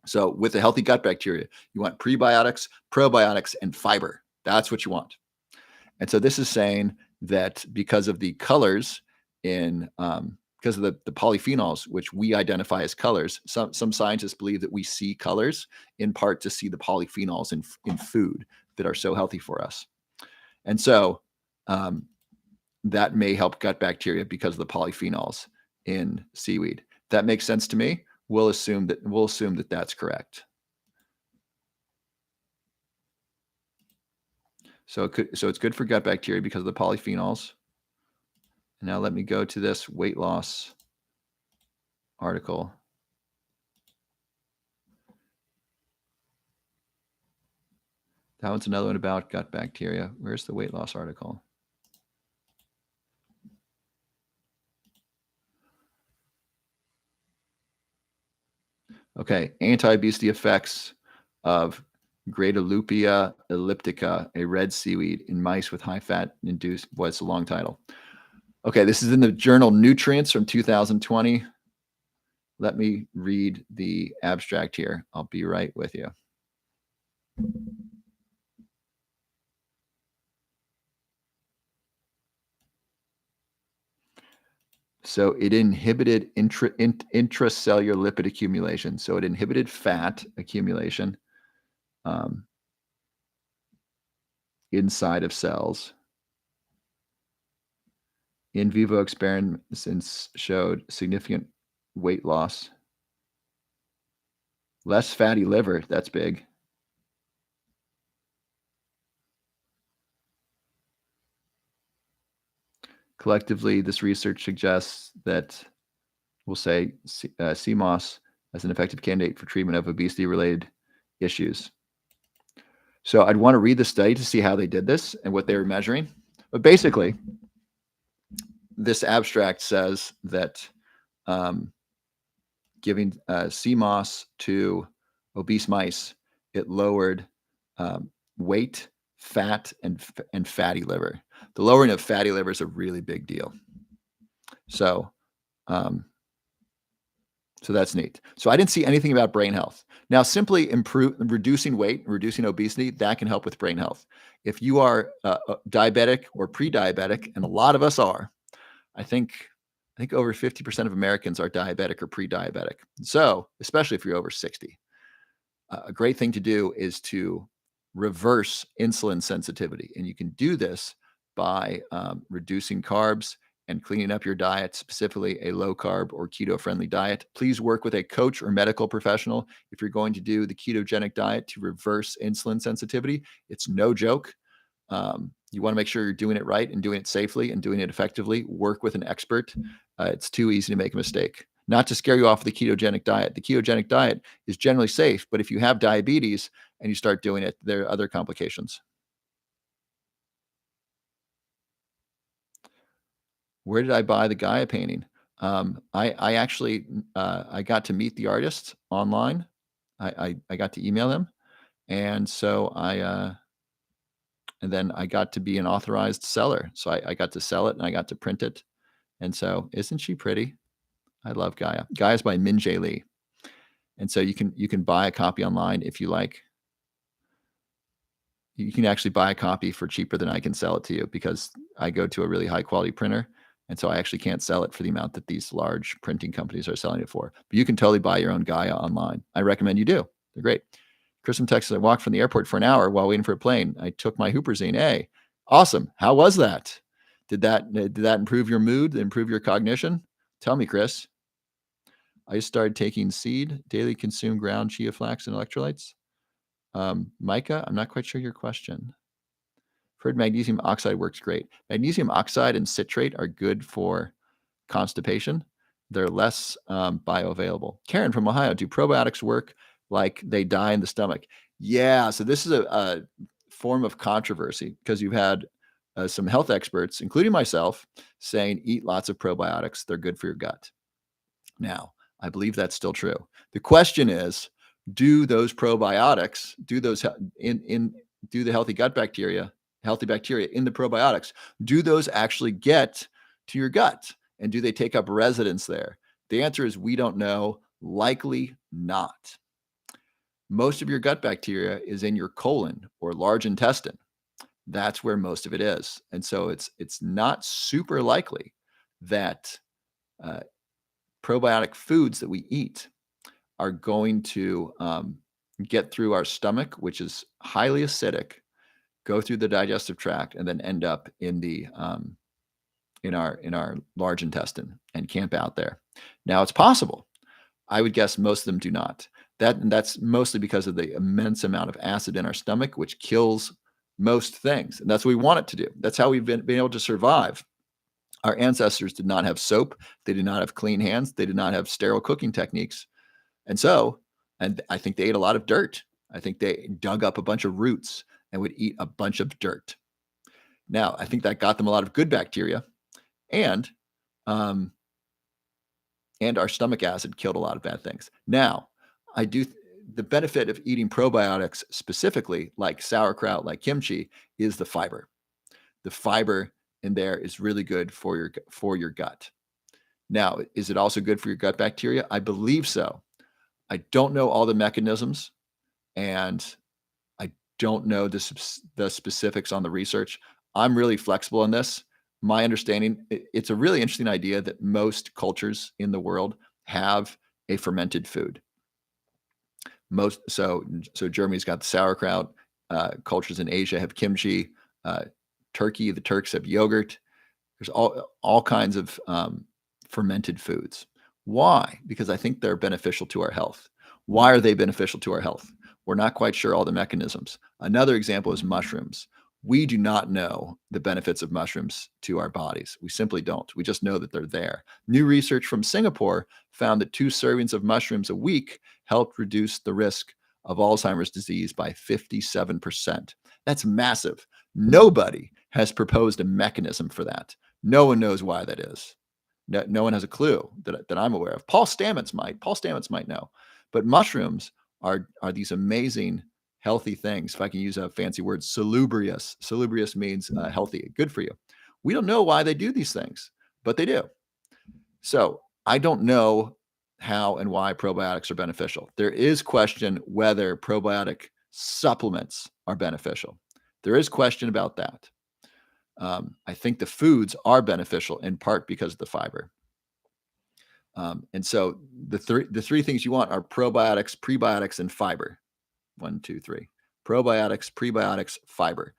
So with a healthy gut bacteria, you want prebiotics, probiotics, and fiber. That's what you want. And so this is saying that because of the colors in because of the polyphenols, which we identify as colors, some scientists believe that we see colors in part to see the polyphenols in food that are so healthy for us. And so that may help gut bacteria because of the polyphenols in seaweed. That makes sense to me. We'll assume that that's correct. So it's good for gut bacteria because of the polyphenols. And now let me go to this weight loss article. That one's another one about gut bacteria. Where's the weight loss article? Okay, anti-obesity effects of Gradolupia elliptica, a red seaweed in mice with high fat induced. What's the long title? Okay, this is in the journal Nutrients from 2020. Let me read the abstract here. I'll be right with you. So it inhibited intracellular lipid accumulation. So it inhibited fat accumulation inside of cells. In vivo experiments showed significant weight loss. Less fatty liver, that's big. Collectively, this research suggests that we'll say CMOS as an effective candidate for treatment of obesity-related issues. So I'd want to read the study to see how they did this and what they were measuring. But basically, this abstract says that giving CMOS to obese mice, it lowered weight, fat, and fatty liver. The lowering of fatty liver is a really big deal. So that's neat. So I didn't see anything about brain health. Now, simply reducing weight, reducing obesity, that can help with brain health. If you are diabetic or pre-diabetic, and a lot of us are, I think over 50% of Americans are diabetic or pre-diabetic. So, especially if you're over 60, a great thing to do is to reverse insulin sensitivity. And you can do this by reducing carbs and cleaning up your diet, specifically a low carb or keto friendly diet. Please work with a coach or medical professional if you're going to do the ketogenic diet to reverse insulin sensitivity. It's no joke. You want to make sure you're doing it right and doing it safely and doing it effectively. Work with an expert. It's too easy to make a mistake. Not to scare you off the ketogenic diet. The ketogenic diet is generally safe, but if you have diabetes and you start doing it, there are other complications. Where did I buy the Gaia painting? I actually I got to meet the artist online. I got to email him, and so and then I got to be an authorized seller. So I got to sell it and I got to print it. And so isn't she pretty? I love Gaia. Gaia's by Min Jae Lee. And so you can buy a copy online if you like. You can actually buy a copy for cheaper than I can sell it to you because I go to a really high quality printer. And so I actually can't sell it for the amount that these large printing companies are selling it for. But you can totally buy your own Gaia online. I recommend you do. They're great. Chris from Texas, I walked from the airport for an hour while waiting for a plane. I took my Huperzine. Hey, awesome. How was that? Did that improve your mood, improve your cognition? Tell me, Chris. I just started taking seed, daily consume ground chia flax and electrolytes. Micah, I'm not quite sure your question. Heard magnesium oxide works great. Magnesium oxide and citrate are good for constipation. They're less bioavailable. Karen from Ohio, do probiotics work like they die in the stomach? Yeah, so this is a form of controversy because you've had some health experts, including myself, saying eat lots of probiotics. They're good for your gut. Now, I believe that's still true. The question is, do those probiotics, do the healthy gut bacteria, healthy bacteria in the probiotics, do those actually get to your gut? And do they take up residence there? The answer is we don't know. Likely not. Most of your gut bacteria is in your colon or large intestine. That's where most of it is. And so it's not super likely that probiotic foods that we eat are going to get through our stomach, which is highly acidic, go through the digestive tract, and then end up in the in our large intestine and camp out there. Now, it's possible. I would guess most of them do not. That's mostly because of the immense amount of acid in our stomach, which kills most things. And that's what we want it to do. That's how we've been able to survive. Our ancestors did not have soap. They did not have clean hands. They did not have sterile cooking techniques. And I think they ate a lot of dirt. I think they dug up a bunch of roots. and would eat a bunch of dirt. Now, I think that got them a lot of good bacteria, and um, our stomach acid killed a lot of bad things. Now, I do the benefit of eating probiotics specifically, like sauerkraut, like kimchi, is the fiber. The fiber in there is really good for your gut. Now, is it also good for your gut bacteria? I believe so. I don't know all the mechanisms, and I don't know the specifics on the research. I'm really flexible on this. My understanding, it's a really interesting idea that most cultures in the world have a fermented food. So Germany's got the sauerkraut. Cultures in Asia have kimchi. Turkey, the Turks have yogurt. There's all kinds of fermented foods. Why? Because I think they're beneficial to our health. Why are they beneficial to our health? We're not quite sure all the mechanisms. Another example is mushrooms. We do not know the benefits of mushrooms to our bodies. We simply don't. We just know that they're there. New research from Singapore found that 2 servings of mushrooms a week helped reduce the risk of Alzheimer's disease by 57%. That's massive. Nobody has proposed a mechanism for that. No one knows why that is. No one has a clue that I'm aware of. Paul Stamets might know. But mushrooms are these amazing healthy things. If I can use a fancy word, salubrious. Salubrious means healthy, good for you. We don't know why they do these things, but they do. So I don't know how and why probiotics are beneficial. There is question whether probiotic supplements are beneficial. There is question about that. I think the foods are beneficial in part because of the fiber. And so the three things you want are probiotics, prebiotics, and fiber. 1, 2, 3. Probiotics, prebiotics, fiber.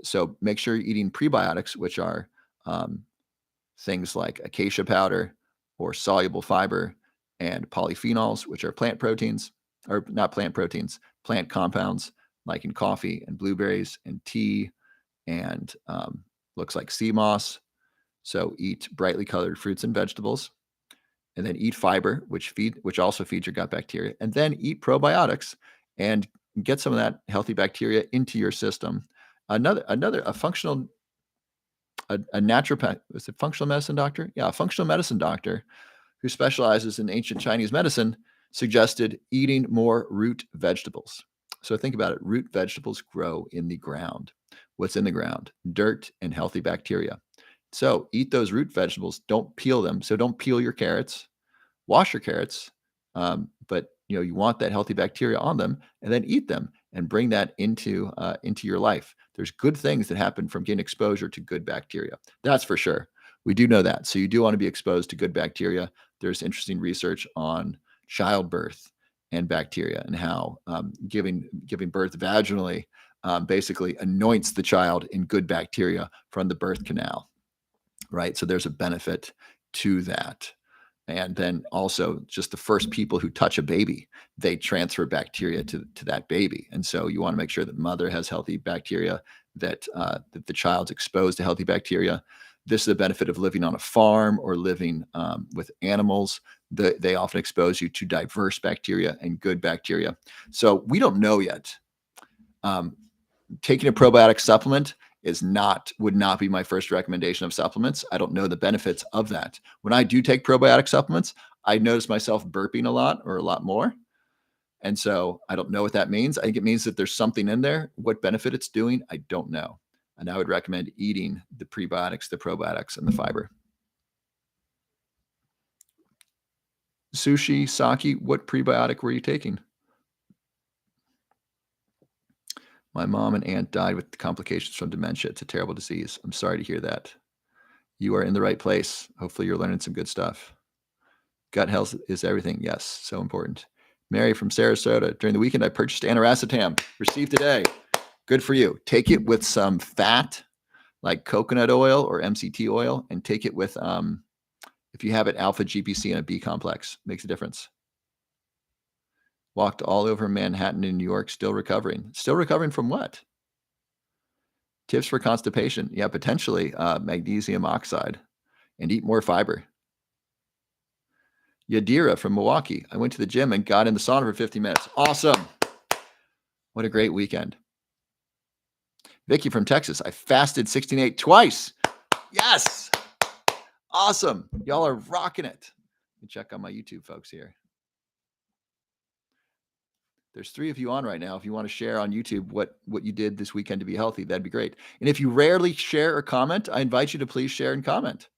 So make sure you're eating prebiotics, which are things like acacia powder or soluble fiber, and polyphenols, which are plant proteins, or not plant proteins, plant compounds, like in coffee and blueberries and tea, and looks like sea moss. So eat brightly colored fruits and vegetables, and then eat fiber, which also feeds your gut bacteria, and then eat probiotics and get some of that healthy bacteria into your system. A functional a naturopath, is it functional medicine doctor? Yeah, a functional medicine doctor who specializes in ancient Chinese medicine suggested eating more root vegetables. So think about it. Root vegetables grow in the ground. What's in the ground? Dirt and healthy bacteria. So eat those root vegetables. Don't peel them. So don't peel your carrots. Wash your carrots, but you want that healthy bacteria on them, and then eat them and bring that into your life. There's good things that happen from getting exposure to good bacteria. That's for sure. We do know that. So you do want to be exposed to good bacteria. There's interesting research on childbirth and bacteria, and how giving birth vaginally basically anoints the child in good bacteria from the birth canal, right? So there's a benefit to that. And then also, just the first people who touch a baby, they transfer bacteria to that baby. And so you want to make sure that mother has healthy bacteria, that the child's exposed to healthy bacteria. This is the benefit of living on a farm or living with animals. They often expose you to diverse bacteria and good bacteria. So we don't know yet. Taking a probiotic supplement would not be my first recommendation of supplements. I don't know the benefits of that. When I do take probiotic supplements, I notice myself burping a lot, or a lot more. And so I don't know what that means. I think it means that there's something in there. What benefit it's doing, I don't know. And I would recommend eating the prebiotics, the probiotics, and the fiber. Sushi, Saki, what prebiotic were you taking? My mom and aunt died with complications from dementia. It's a terrible disease. I'm sorry to hear that. You are in the right place. Hopefully you're learning some good stuff. Gut health is everything. Yes, so important. Mary from Sarasota. During the weekend, I purchased aniracetam. Received today. Good for you. Take it with some fat, like coconut oil or MCT oil, and take it with, if you have it, alpha GPC and a B complex. Makes a difference. Walked all over Manhattan in New York, still recovering. Still recovering from what? Tips for constipation. Yeah, potentially magnesium oxide, and eat more fiber. Yadira from Milwaukee. I went to the gym and got in the sauna for 50 minutes. Awesome. What a great weekend. Vicky from Texas. I fasted 16-8 twice. Yes. Awesome. Y'all are rocking it. Let me check on my YouTube folks here. There's 3 of you on right now. If you want to share on YouTube what you did this weekend to be healthy, that'd be great. And if you rarely share or comment, I invite you to please share and comment.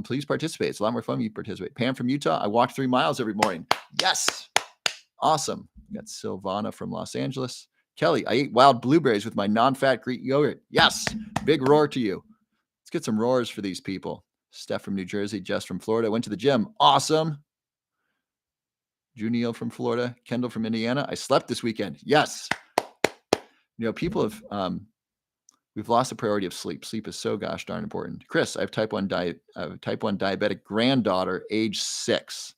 Please participate. It's a lot more fun when you participate. Pam from Utah. I walk 3 miles every morning. Yes. Awesome. We got Silvana from Los Angeles. Kelly, I ate wild blueberries with my non-fat Greek yogurt. Yes. Big roar to you. Let's get some roars for these people. Steph from New Jersey. Jess from Florida. Went to the gym. Awesome. Junio from Florida. Kendall from Indiana. I slept this weekend. Yes. People have we've lost the priority of sleep. Sleep is so gosh darn important. Chris, I have type 1 diabetic granddaughter, age 6.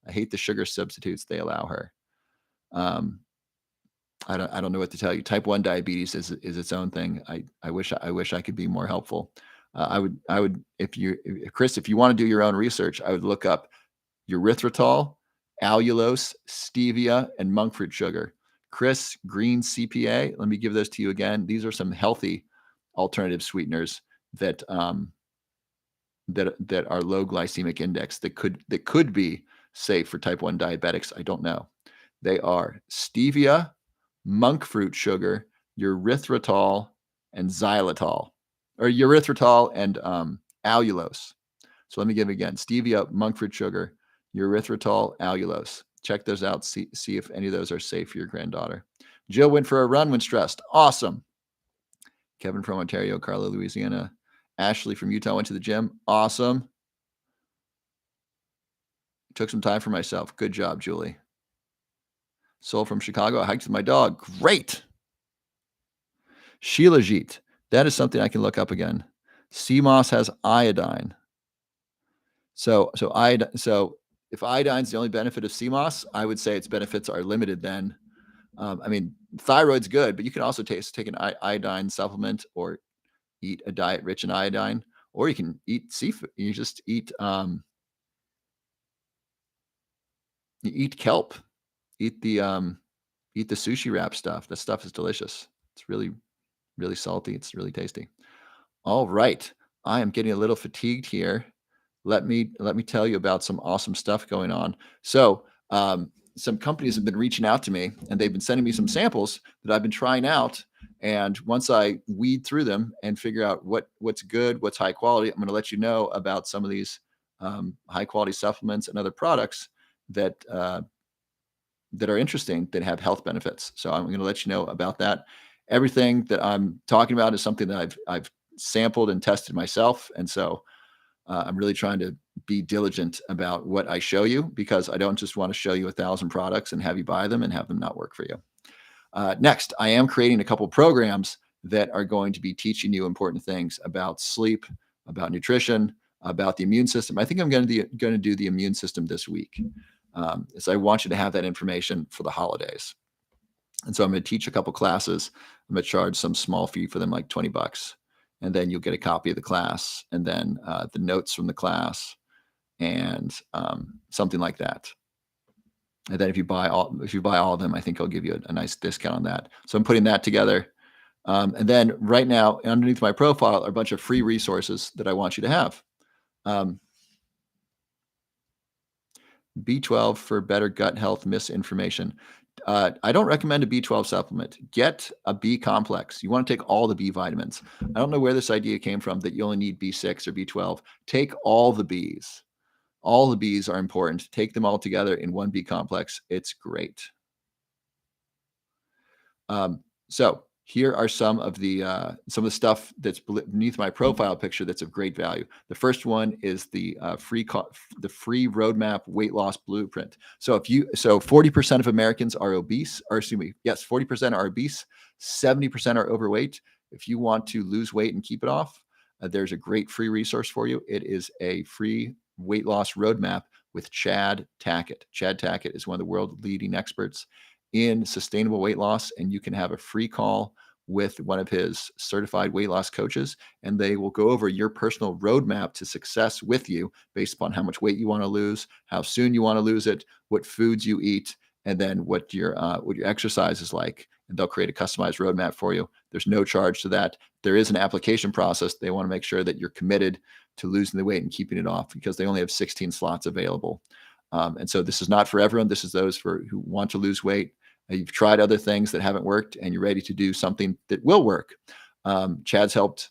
I hate the sugar substitutes they allow her. I don't know what to tell you. Type 1 diabetes is its own thing. I wish I could be more helpful. I would Chris, if you want to do your own research, I would look up erythritol, allulose, stevia, and monk fruit sugar. Chris, green CPA. Let me give those to you again. These are some healthy alternative sweeteners that are low glycemic index that could be safe for type 1 diabetics. I don't know. They are stevia, monk fruit sugar, erythritol, and xylitol, or erythritol and allulose. So let me give it again: stevia, monk fruit sugar, erythritol, allulose. Check those out. See if any of those are safe for your granddaughter. Jill went for a run when stressed. Awesome. Kevin from Ontario, Carla, Louisiana. Ashley from Utah went to the gym. Awesome. Took some time for myself. Good job, Julie. Soul from Chicago. I hiked with my dog. Great. Shilajit. That is something I can look up again. Sea moss has iodine. So if iodine is the only benefit of sea moss, I would say its benefits are limited then. Thyroid's good, but you can also take an iodine supplement or eat a diet rich in iodine, or you can eat seafood. You just eat kelp, eat the sushi wrap stuff. That stuff is delicious. It's really, really salty. It's really tasty. All right. I am getting a little fatigued here. Let me tell you about some awesome stuff going on. So, some companies have been reaching out to me and they've been sending me some samples that I've been trying out. And once I weed through them and figure out what's good, what's high quality, I'm going to let you know about some of these high quality supplements and other products that are interesting, that have health benefits. So I'm going to let you know about that. Everything that I'm talking about is something that I've sampled and tested myself. And so I'm really trying to be diligent about what I show you, because I don't just want to show you 1,000 products and have you buy them and have them not work for you. Next, I am creating a couple programs that are going to be teaching you important things about sleep, about nutrition, about the immune system. I think I'm going to do the immune system this week. So I want you to have that information for the holidays. And so I'm going to teach a couple classes. I'm going to charge some small fee for them, like $20. And then you'll get a copy of the class, and then the notes from the class, and something like that. And then if you buy all of them, I think I'll give you a nice discount on that. So I'm putting that together. And then right now, underneath my profile are a bunch of free resources that I want you to have. B12 for better gut health misinformation. I don't recommend a B12 supplement. Get a B complex. You want to take all the B vitamins. I don't know where this idea came from that you only need B6 or B12. Take all the Bs. All the Bs are important. Take them all together in one B complex. It's great. So here are some of the stuff that's beneath my profile picture that's of great value. The first one is the free roadmap weight loss blueprint. So 40% of Americans are obese, or excuse me, yes, 40% are obese, 70% are overweight. If you want to lose weight and keep it off, there's a great free resource for you. It is a free weight loss roadmap with Chad Tackett. Chad Tackett is one of the world leading experts in sustainable weight loss, and you can have a free call with one of his certified weight loss coaches, and they will go over your personal roadmap to success with you based upon how much weight you want to lose, how soon you want to lose it, what foods you eat, and then what your exercise is like, and they'll create a customized roadmap for you. There's no charge to that. There is an application process. They want to make sure that you're committed to losing the weight and keeping it off, because they only have 16 slots available. And so this is not for everyone. This is those who want to lose weight. You've tried other things that haven't worked, and you're ready to do something that will work. Chad's helped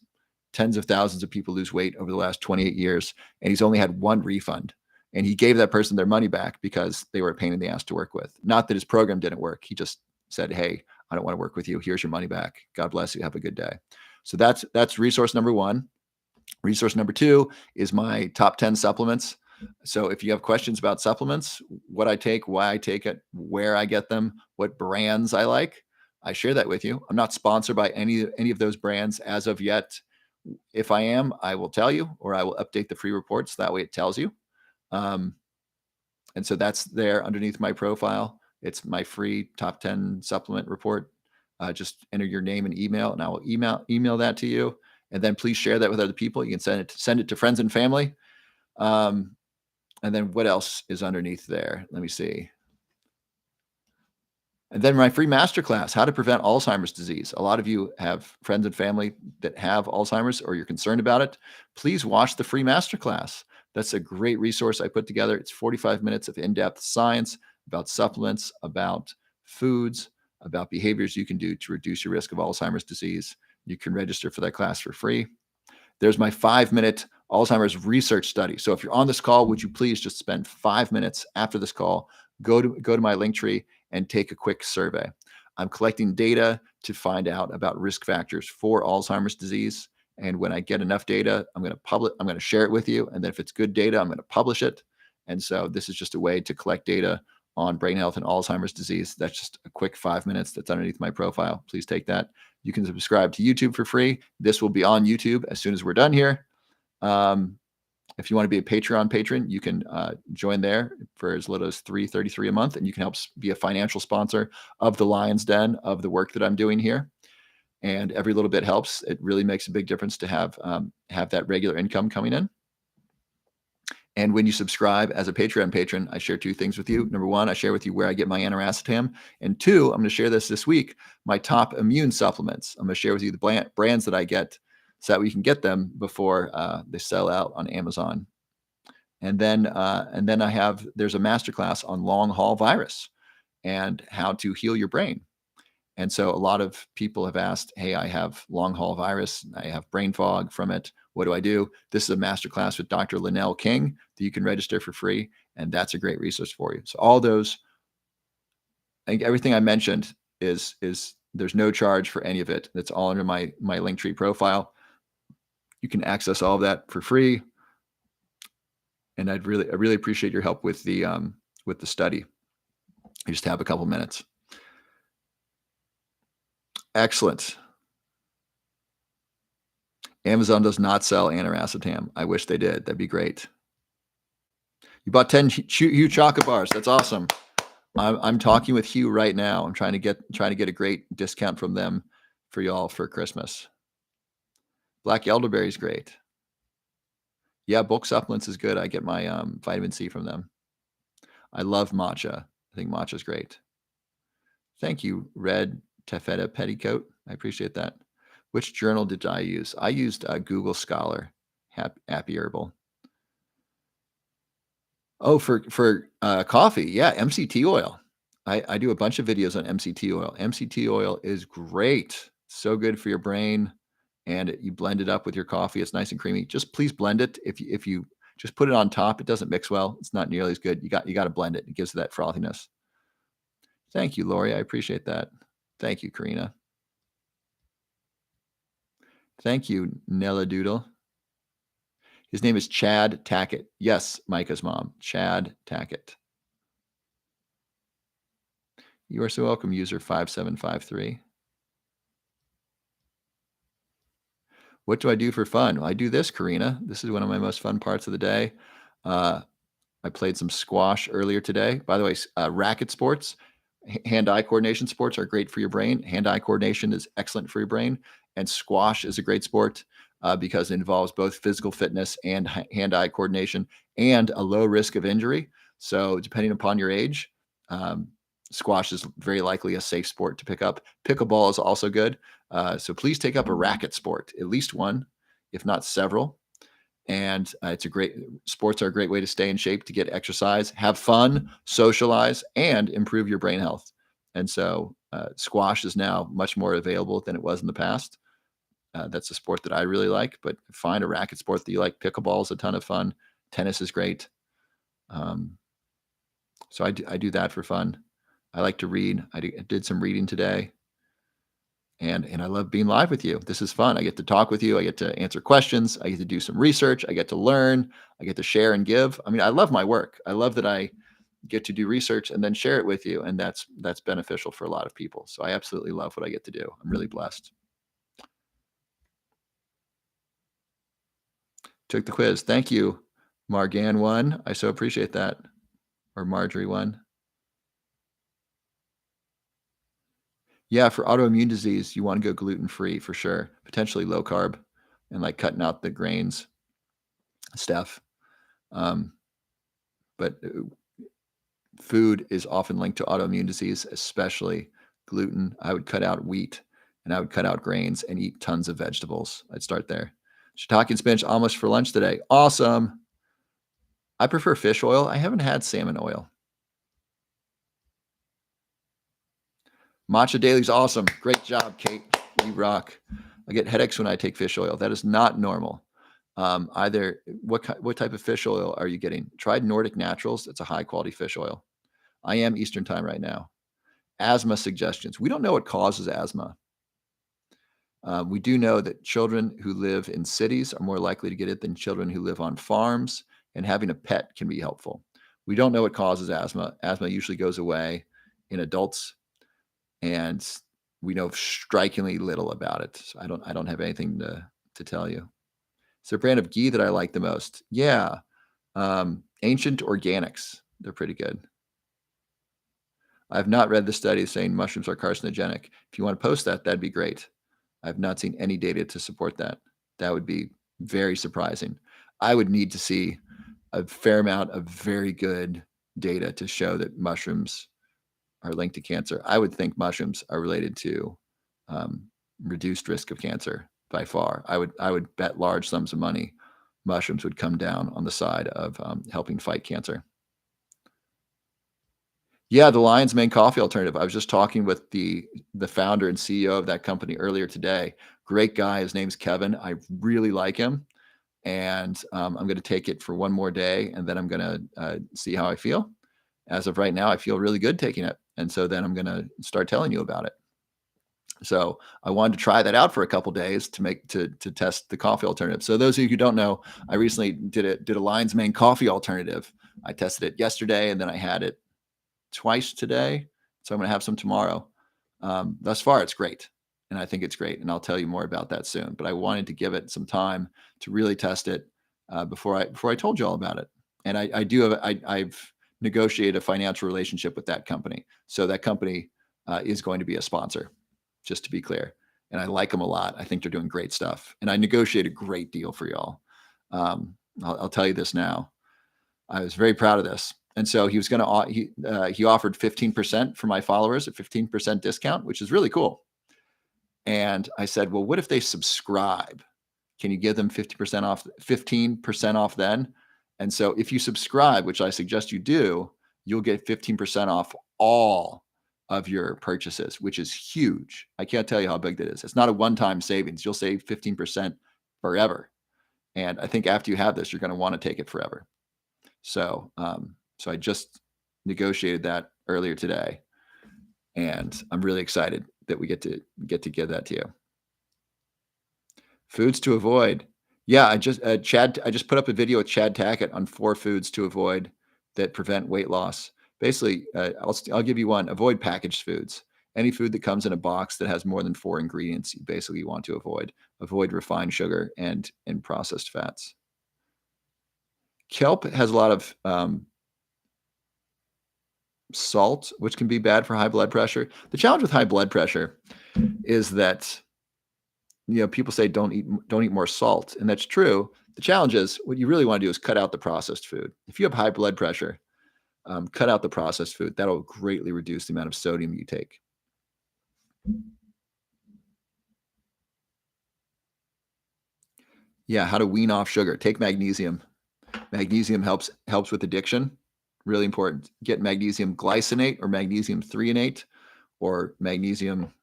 tens of thousands of people lose weight over the last 28 years, and he's only had one refund. And he gave that person their money back because they were a pain in the ass to work with. Not that his program didn't work. He just said, hey, I don't want to work with you. Here's your money back. God bless you. Have a good day. So that's resource number one. Resource number two is my top 10 supplements. So if you have questions about supplements, what I take, why I take it, where I get them, what brands I like, I share that with you. I'm not sponsored by any of those brands as of yet. If I am, I will tell you, or I will update the free reports. That way it tells you. And so that's there underneath my profile. It's my free top 10 supplement report. Just enter your name and email, and I will email that to you. And then please share that with other people. You can send it to friends and family. And then what else is underneath there? Let me see. And then my free masterclass, how to prevent Alzheimer's disease. A lot of you have friends and family that have Alzheimer's, or you're concerned about it. Please watch the free masterclass. That's a great resource I put together. It's 45 minutes of in-depth science about supplements, about foods, about behaviors you can do to reduce your risk of Alzheimer's disease. You can register for that class for free. There's my 5-minute Alzheimer's research study. So if you're on this call, would you please just spend 5 minutes after this call, go to my Linktree and take a quick survey. I'm collecting data to find out about risk factors for Alzheimer's disease. And when I get enough data, I'm going to share it with you. And then if it's good data, I'm going to publish it. And so this is just a way to collect data on brain health and Alzheimer's disease. That's just a quick 5 minutes that's underneath my profile. Please take that. You can subscribe to YouTube for free. This will be on YouTube as soon as we're done here. If you want to be a Patreon patron, you can join there for as little as $3.33 a month, and you can help be a financial sponsor of the Lion's Den, of the work that I'm doing here. And every little bit helps. It really makes a big difference to have that regular income coming in. And when you subscribe as a Patreon patron, I share two things with you. Number one, I share with you where I get my aniracetam. And two, I'm going to share this week, my top immune supplements. I'm going to share with you the brands that I get so that we can get them before they sell out on Amazon. And then there's a masterclass on long haul virus and how to heal your brain. And so a lot of people have asked, hey, I have long haul virus. I have brain fog from it. What do I do? This is a masterclass with Dr. Linnell King that you can register for free. And that's a great resource for you. So all those, I think everything I mentioned is there's no charge for any of it. That's all under my Linktree profile. You can access all of that for free. And I really appreciate your help with the study. I just have a couple minutes. Excellent. Amazon does not sell aniracetam. I wish they did. That'd be great. You bought 10 Hue chocolate bars. That's awesome. I'm talking with Hue right now. I'm trying to get a great discount from them for y'all for Christmas. Black elderberry is great. Yeah, bulk supplements is good. I get my vitamin C from them. I love matcha. I think matcha is great. Thank you, Red Taffeta Petticoat. I appreciate that. Which journal did I use? I used Google Scholar, Happy Herbal. Oh, for coffee, yeah, MCT oil. I do a bunch of videos on MCT oil. MCT oil is great. So good for your brain, and you blend it up with your coffee. It's nice and creamy. Just please blend it. If you just put it on top, it doesn't mix well. It's not nearly as good. You got to blend it. It gives it that frothiness. Thank you, Lori. I appreciate that. Thank you, Karina. Thank you, Nella Doodle. His name is Chad Tackett. Yes, Micah's mom, Chad Tackett. You are so welcome, user 5753. What do I do for fun? Well, I do this, Karina. This is one of my most fun parts of the day. I played some squash earlier today. By the way, racket sports, hand-eye coordination sports are great for your brain. Hand-eye coordination is excellent for your brain. And squash is a great sport because it involves both physical fitness and hand-eye coordination and a low risk of injury. So depending upon your age, Squash is very likely a safe sport to pick up. Pickleball is also good. So please take up a racket sport, at least one, if not several. And it's a great sports are a great way to stay in shape, to get exercise, have fun, socialize, and improve your brain health. And so squash is now much more available than it was in the past. That's a sport that I really like, but find a racket sport that you like. Pickleball is a ton of fun. Tennis is great. Um, so I do that for fun. I like to read. I did some reading today. And I love being live with you. This is fun. I get to talk with you. I get to answer questions. I get to do some research. I get to learn. I get to share and give. I mean, I love my work. I love that I get to do research and then share it with you, and that's beneficial for a lot of people. So I absolutely love what I get to do. I'm really blessed. Took the quiz. Thank you, Margan one. I so appreciate that. Or Marjorie one. Yeah, for autoimmune disease, you want to go gluten-free for sure. Potentially low carb and like cutting out the grains stuff. Um, but food is often linked to autoimmune disease, especially gluten. I would cut out wheat and I would cut out grains and eat tons of vegetables. I'd start there. Shiitake and spinach almost for lunch today. Awesome. I prefer fish oil. I haven't had salmon oil. Matcha Daily's awesome. Great job, Kate. You rock. I get headaches when I take fish oil. That is not normal. Either what type of fish oil are you getting? Tried Nordic Naturals. It's a high quality fish oil. I am Eastern time right now. Asthma suggestions. We don't know what causes asthma. We do know that children who live in cities are more likely to get it than children who live on farms, and having a pet can be helpful. We don't know what causes asthma. Asthma usually goes away in adults, and we know strikingly little about it. So I don't have anything to tell you. It's a brand of ghee that I like the most. Yeah. Ancient Organics. They're pretty good. I have not read the study saying mushrooms are carcinogenic. If you want to post that, that'd be great. I've not seen any data to support that. That would be very surprising. I would need to see a fair amount of very good data to show that mushrooms are linked to cancer. I would think mushrooms are related to reduced risk of cancer by far. I would bet large sums of money mushrooms would come down on the side of helping fight cancer. Yeah, the Lion's Mane coffee alternative. I was just talking with the founder and CEO of that company earlier today. Great guy. His name's Kevin. I really like him, and I'm going to take it for one more day, and then I'm going to see how I feel. As of right now, I feel really good taking it, and so then I'm going to start telling you about it. So I wanted to try that out for a couple days to test the coffee alternative. So those of you who don't know, I recently did a Lion's Mane coffee alternative. I tested it yesterday, and then I had it twice today. So I'm going to have some tomorrow. Thus far, it's great. And I think it's great. And I'll tell you more about that soon. But I wanted to give it some time to really test it before I told you all about it. And I've negotiated a financial relationship with that company. So that company is going to be a sponsor, just to be clear. And I like them a lot. I think they're doing great stuff. And I negotiated a great deal for y'all. I'll tell you this now. I was very proud of this. And so he was going to, he offered 15% for my followers, a 15% discount, which is really cool. And I said, well, what if they subscribe? Can you give them 15% off then? And so if you subscribe, which I suggest you do, you'll get 15% off all of your purchases, which is huge. I can't tell you how big that is. It's not a one-time savings. You'll save 15% forever. And I think after you have this, you're going to want to take it forever. So, so I just negotiated that earlier today, and I'm really excited that we get to give that to you. Foods to avoid. Yeah, I just put up a video with Chad Tackett on 4 foods to avoid that prevent weight loss. Basically, I'll give you one. Avoid packaged foods. Any food that comes in a box that has more than 4 ingredients, you basically want to avoid. Avoid refined sugar and processed fats. Kelp has a lot of salt, which can be bad for high blood pressure. The challenge with high blood pressure is that, people say don't eat more salt, and that's true. The challenge is what you really want to do is cut out the processed food. If you have high blood pressure, Cut out the processed food. That'll greatly reduce the amount of sodium you take. Yeah, how to wean off sugar. Take magnesium. Magnesium helps with addiction. Really important. Get magnesium glycinate or magnesium threonate or magnesium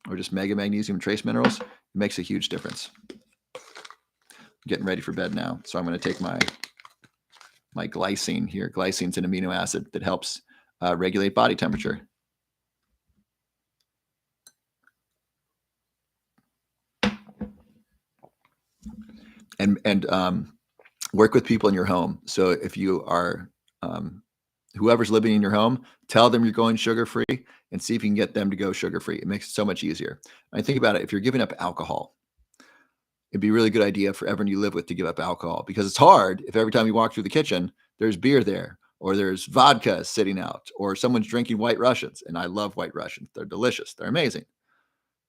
or just mega magnesium trace minerals. It makes a huge difference. I'm getting ready for bed now, so I'm going to take my glycine here. Glycine's an amino acid that helps regulate body temperature. And work with people in your home. So if you are whoever's living in your home, tell them you're going sugar-free and see if you can get them to go sugar-free. It makes it so much easier. I think about it. If you're giving up alcohol, it'd be a really good idea for everyone you live with to give up alcohol, because it's hard if every time you walk through the kitchen, there's beer there, or there's vodka sitting out, or someone's drinking White Russians. And I love White Russians. They're delicious. They're amazing.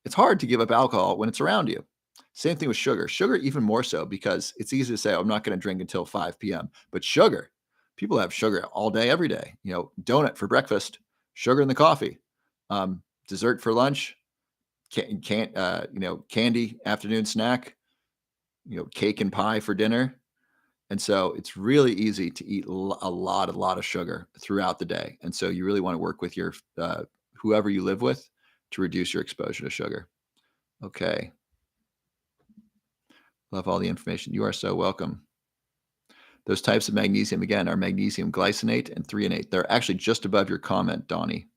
It's hard to give up alcohol when it's around you. Same thing with sugar. Sugar, even more so, because it's easy to say, "Oh, I'm not going to drink until 5 p.m." But sugar, people have sugar all day, every day. Donut for breakfast, sugar in the coffee, dessert for lunch, candy afternoon snack, cake and pie for dinner. And so it's really easy to eat a lot of sugar throughout the day. And so you really want to work with your whoever you live with to reduce your exposure to sugar. Okay. Love all the information. You are so welcome. Those types of magnesium, again, are magnesium glycinate and threonate. They're actually just above your comment, Donnie.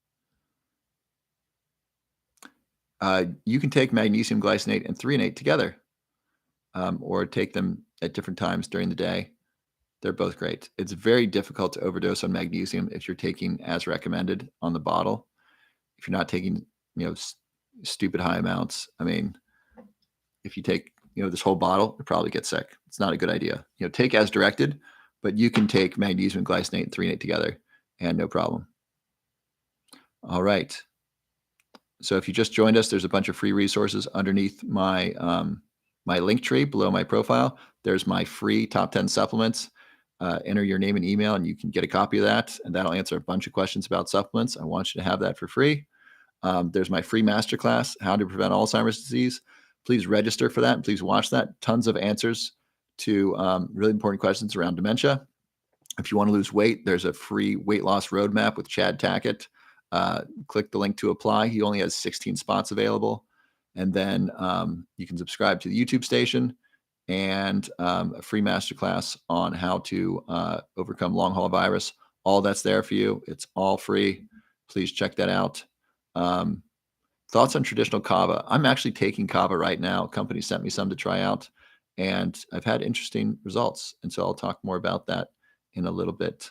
You can take magnesium glycinate and threonate together, or take them at different times during the day. They're both great. It's very difficult to overdose on magnesium if you're taking as recommended on the bottle. If you're not taking, stupid high amounts. I mean, if you take, this whole bottle, you probably get sick. It's not a good idea. Take as directed, but you can take magnesium glycinate and threonate together and no problem. All right. So if you just joined us, there's a bunch of free resources underneath my my link tree below my profile. There's my free top 10 supplements. Enter your name and email, and you can get a copy of that, and that'll answer a bunch of questions about supplements. I want you to have that for free. There's my free masterclass, How to Prevent Alzheimer's Disease. Please register for that, and please watch that. Tons of answers to really important questions around dementia. If you want to lose weight, there's a free weight loss roadmap with Chad Tackett. Click the link to apply. He only has 16 spots available. And then you can subscribe to the YouTube station, and a free masterclass on how to overcome long haul virus. All that's there for you. It's all free. Please check that out. Thoughts on traditional kava? I'm actually taking kava right now. A company sent me some to try out, and I've had interesting results. And so I'll talk more about that in a little bit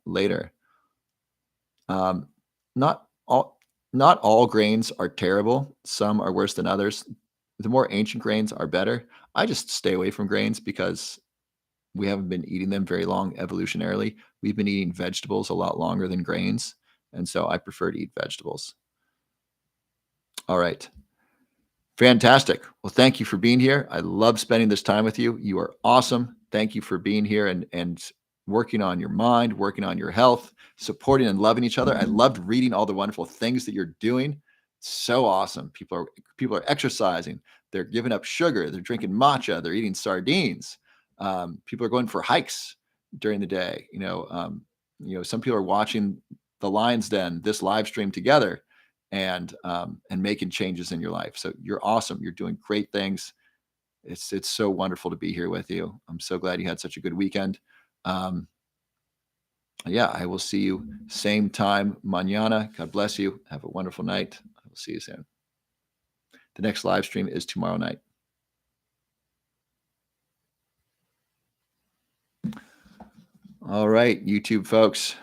later. Not all grains are terrible. Some are worse than others. The more ancient grains are better. I just stay away from grains because we haven't been eating them very long evolutionarily. We've been eating vegetables a lot longer than grains. And so I prefer to eat vegetables. All right. Fantastic. Well, thank you for being here. I love spending this time with you. You are awesome. Thank you for being here and working on your mind, working on your health, supporting and loving each other. I loved reading all the wonderful things that you're doing. So awesome. People are exercising. They're giving up sugar. They're drinking matcha. They're eating sardines. People are going for hikes during the day. Some people are watching the Lion's Den, this live stream together, and making changes in your life. So you're awesome. You're doing great things. It's so wonderful to be here with you. I'm so glad you had such a good weekend. Yeah, I will see you same time mañana. God bless you. Have a wonderful night. I will see you soon. The next live stream is tomorrow night. All right, YouTube folks.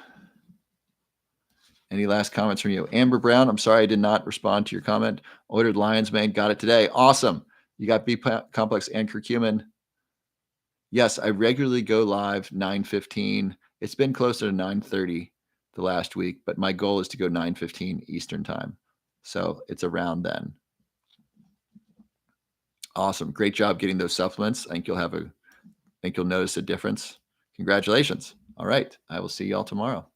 Any last comments from you? Amber Brown, I'm sorry I did not respond to your comment. Ordered Lion's Mane, got it today. Awesome. You got B complex and curcumin. Yes, I regularly go live 9:15. It's been closer to 9:30 the last week, but my goal is to go 9:15 Eastern time. So it's around then. Awesome. Great job getting those supplements. I think you'll notice a difference. Congratulations. All right. I will see y'all tomorrow.